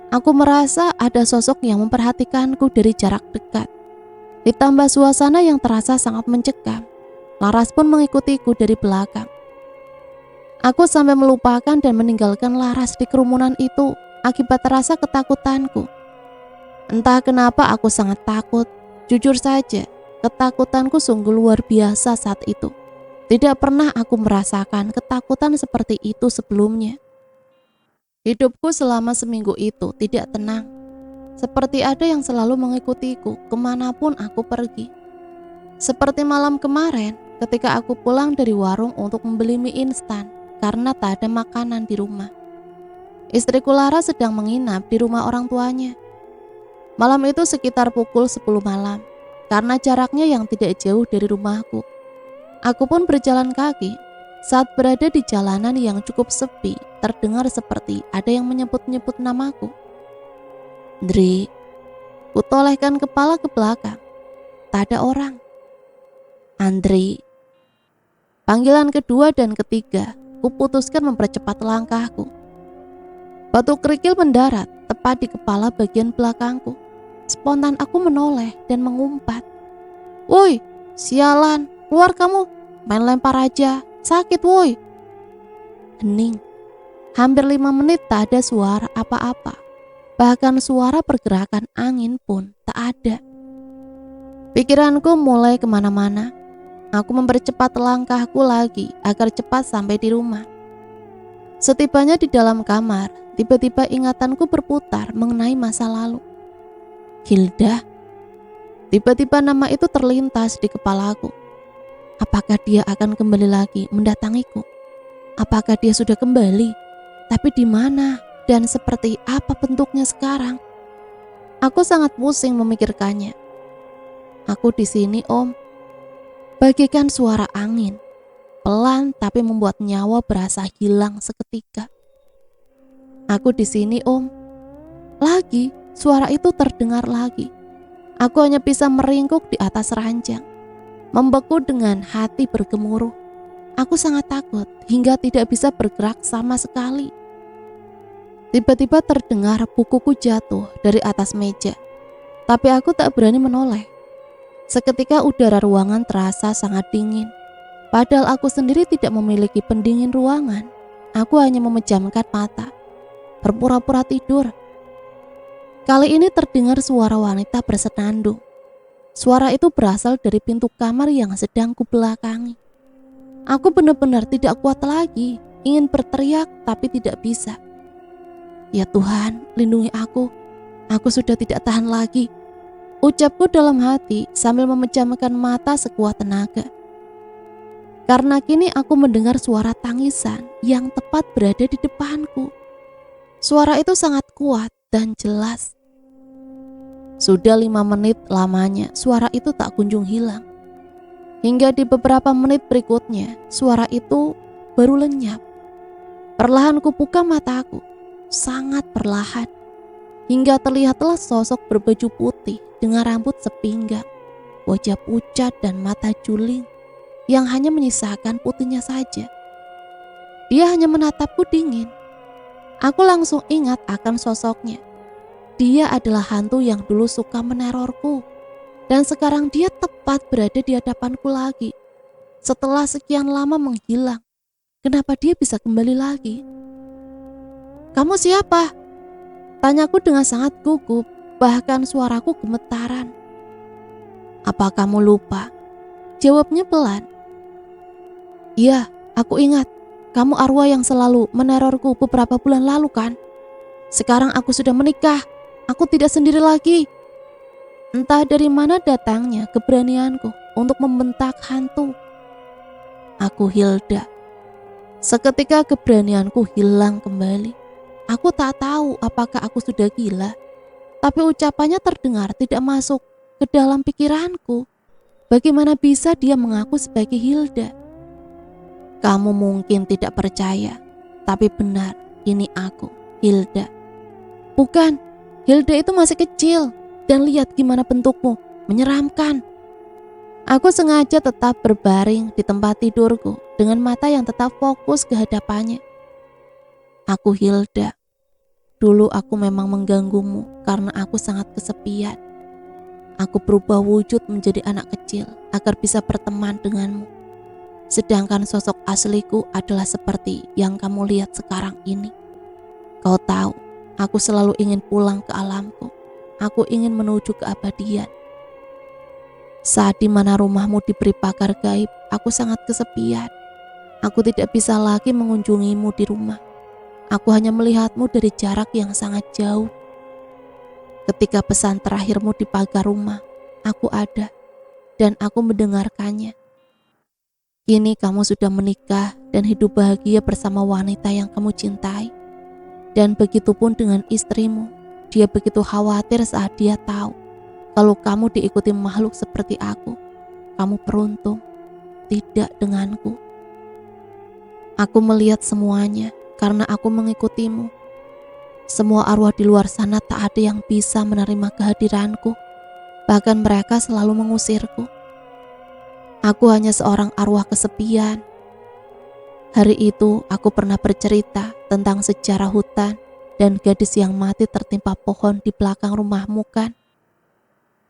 Aku merasa ada sosok yang memperhatikanku dari jarak dekat. Ditambah suasana yang terasa sangat mencekam, Laras pun mengikutiku dari belakang. Aku sampai melupakan dan meninggalkan Laras di kerumunan itu akibat rasa ketakutanku. Entah kenapa aku sangat takut. Jujur saja, ketakutanku sungguh luar biasa saat itu. Tidak pernah aku merasakan ketakutan seperti itu sebelumnya. Hidupku selama seminggu itu tidak tenang. Seperti ada yang selalu mengikutiku kemanapun aku pergi. Seperti malam kemarin ketika aku pulang dari warung untuk membeli mie instan karena tak ada makanan di rumah. Istriku Lara sedang menginap di rumah orang tuanya. Malam itu sekitar pukul 10 malam, karena jaraknya yang tidak jauh dari rumahku. Aku pun berjalan kaki. Saat berada di jalanan yang cukup sepi, terdengar seperti ada yang menyebut-nyebut namaku. "Dri." Kutolehkan kepala ke belakang. Tak ada orang. "Andri." Panggilan kedua dan ketiga, kuputuskan mempercepat langkahku. Batu kerikil mendarat tepat di kepala bagian belakangku. Spontan aku menoleh dan mengumpat, "Woi, sialan, keluar kamu, main lempar aja, sakit woi." Hening. Hampir 5 menit tak ada suara apa-apa. Bahkan suara pergerakan angin pun tak ada. Pikiranku mulai kemana-mana. Aku mempercepat langkahku lagi agar cepat sampai di rumah. Setibanya di dalam kamar, tiba-tiba ingatanku berputar mengenai masa lalu. Hilda. Tiba-tiba nama itu terlintas di kepalaku. Apakah dia akan kembali lagi mendatangiku? Apakah dia sudah kembali? Tapi di mana dan seperti apa bentuknya sekarang? Aku sangat pusing memikirkannya. "Aku di sini, Om." Bagaikan suara angin, pelan tapi membuat nyawa berasa hilang seketika. "Aku di sini, Om." Lagi, suara itu terdengar lagi. Aku hanya bisa meringkuk di atas ranjang, membeku dengan hati bergemuruh. Aku sangat takut hingga tidak bisa bergerak sama sekali. Tiba-tiba terdengar bukuku jatuh dari atas meja, tapi aku tak berani menoleh. Seketika udara ruangan terasa sangat dingin. Padahal aku sendiri tidak memiliki pendingin ruangan. Aku hanya memejamkan mata, berpura-pura tidur. Kali ini terdengar suara wanita bersenandung. Suara itu berasal dari pintu kamar yang sedang kubelakangi. Aku benar-benar tidak kuat lagi, ingin berteriak tapi tidak bisa. "Ya Tuhan, lindungi aku. Aku sudah tidak tahan lagi," ucapku dalam hati sambil memejamkan mata sekuat tenaga. Karena kini aku mendengar suara tangisan yang tepat berada di depanku. Suara itu sangat kuat dan jelas. Sudah 5 menit lamanya suara itu tak kunjung hilang. Hingga di beberapa menit berikutnya suara itu baru lenyap. Perlahan kubuka mataku, sangat perlahan. Hingga terlihatlah sosok berbaju putih dengan rambut sepinggang, wajah pucat dan mata juling yang hanya menyisakan putihnya saja. Dia hanya menatapku dingin. Aku langsung ingat akan sosoknya. Dia adalah hantu yang dulu suka menerorku. Dan sekarang dia tepat berada di hadapanku lagi. Setelah sekian lama menghilang, kenapa dia bisa kembali lagi? "Kamu siapa?" Tanyaku dengan sangat gugup, bahkan suaraku gemetaran. "Apa kamu lupa?" Jawabnya pelan. "Iya, aku ingat. Kamu arwah yang selalu menerorku beberapa bulan lalu kan? Sekarang aku sudah menikah. Aku tidak sendiri lagi." Entah dari mana datangnya keberanianku untuk membentak hantu. "Aku Hilda." Seketika keberanianku hilang kembali. Aku tak tahu apakah aku sudah gila, tapi ucapannya terdengar tidak masuk ke dalam pikiranku. Bagaimana bisa dia mengaku sebagai Hilda? "Kamu mungkin tidak percaya, tapi benar, ini aku, Hilda." "Bukan, Hilda itu masih kecil, dan lihat gimana bentukmu, menyeramkan." Aku sengaja tetap berbaring di tempat tidurku dengan mata yang tetap fokus ke hadapannya. "Aku Hilda. Dulu aku memang mengganggumu karena aku sangat kesepian. Aku berubah wujud menjadi anak kecil agar bisa berteman denganmu. Sedangkan sosok asliku adalah seperti yang kamu lihat sekarang ini. Kau tahu, aku selalu ingin pulang ke alamku. Aku ingin menuju keabadian. Saat di mana rumahmu diberi pagar gaib, aku sangat kesepian. Aku tidak bisa lagi mengunjungimu di rumah. Aku hanya melihatmu dari jarak yang sangat jauh. Ketika pesan terakhirmu di pagar rumah, aku ada dan aku mendengarkannya. Kini kamu sudah menikah dan hidup bahagia bersama wanita yang kamu cintai. Dan begitupun dengan istrimu. Dia begitu khawatir saat dia tahu kalau kamu diikuti makhluk seperti aku. Kamu beruntung, tidak denganku. Aku melihat semuanya karena aku mengikutimu. Semua arwah di luar sana tak ada yang bisa menerima kehadiranku. Bahkan mereka selalu mengusirku. Aku hanya seorang arwah kesepian. Hari itu aku pernah bercerita tentang sejarah hutan dan gadis yang mati tertimpa pohon di belakang rumahmu kan?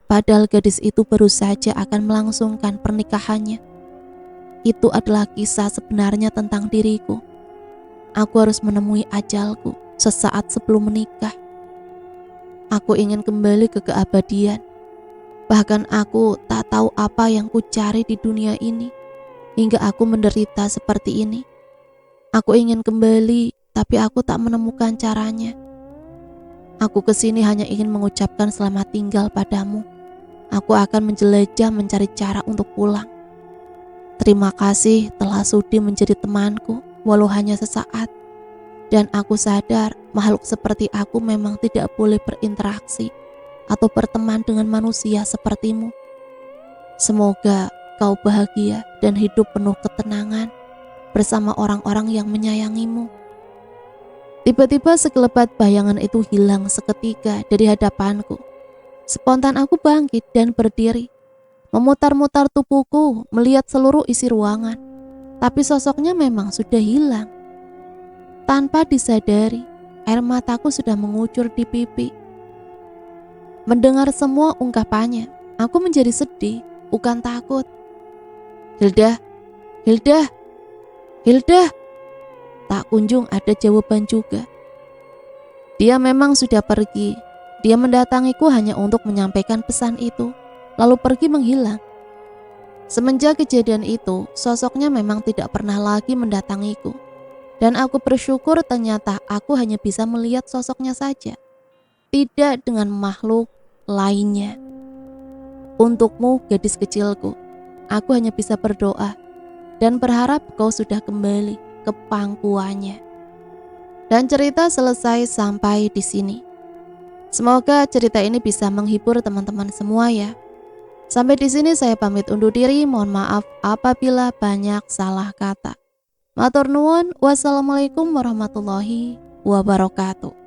Padahal gadis itu baru saja akan melangsungkan pernikahannya. Itu adalah kisah sebenarnya tentang diriku. Aku harus menemui ajalku sesaat sebelum menikah. Aku ingin kembali ke keabadian. Bahkan aku tak tahu apa yang ku cari di dunia ini hingga aku menderita seperti ini. Aku ingin kembali, tapi aku tak menemukan caranya. Aku kesini hanya ingin mengucapkan selamat tinggal padamu. Aku akan menjelajah mencari cara untuk pulang. Terima kasih telah sudi menjadi temanku, walau hanya sesaat. Dan aku sadar makhluk seperti aku memang tidak boleh berinteraksi atau berteman dengan manusia sepertimu. Semoga kau bahagia dan hidup penuh ketenangan bersama orang-orang yang menyayangimu. Tiba-tiba sekelebat bayangan itu hilang seketika dari hadapanku. Spontan aku bangkit dan berdiri, memutar-mutar tubuhku melihat seluruh isi ruangan. Tapi sosoknya memang sudah hilang. Tanpa disadari, air mataku sudah mengucur di pipi. Mendengar semua ungkapannya, aku menjadi sedih, bukan takut. "Hilda, Hilda, Hilda." Tak kunjung ada jawaban juga. Dia memang sudah pergi. Dia mendatangiku hanya untuk menyampaikan pesan itu, lalu pergi menghilang. Semenjak kejadian itu, sosoknya memang tidak pernah lagi mendatangiku. Dan aku bersyukur ternyata aku hanya bisa melihat sosoknya saja, tidak dengan makhluk lainnya. Untukmu, gadis kecilku, aku hanya bisa berdoa dan berharap kau sudah kembali ke pangkuannya. Dan cerita selesai sampai di sini. Semoga cerita ini bisa menghibur teman-teman semua ya. Sampai di sini saya pamit undur diri. Mohon maaf apabila banyak salah kata. Matur nuwun. Wassalamualaikum warahmatullahi wabarakatuh.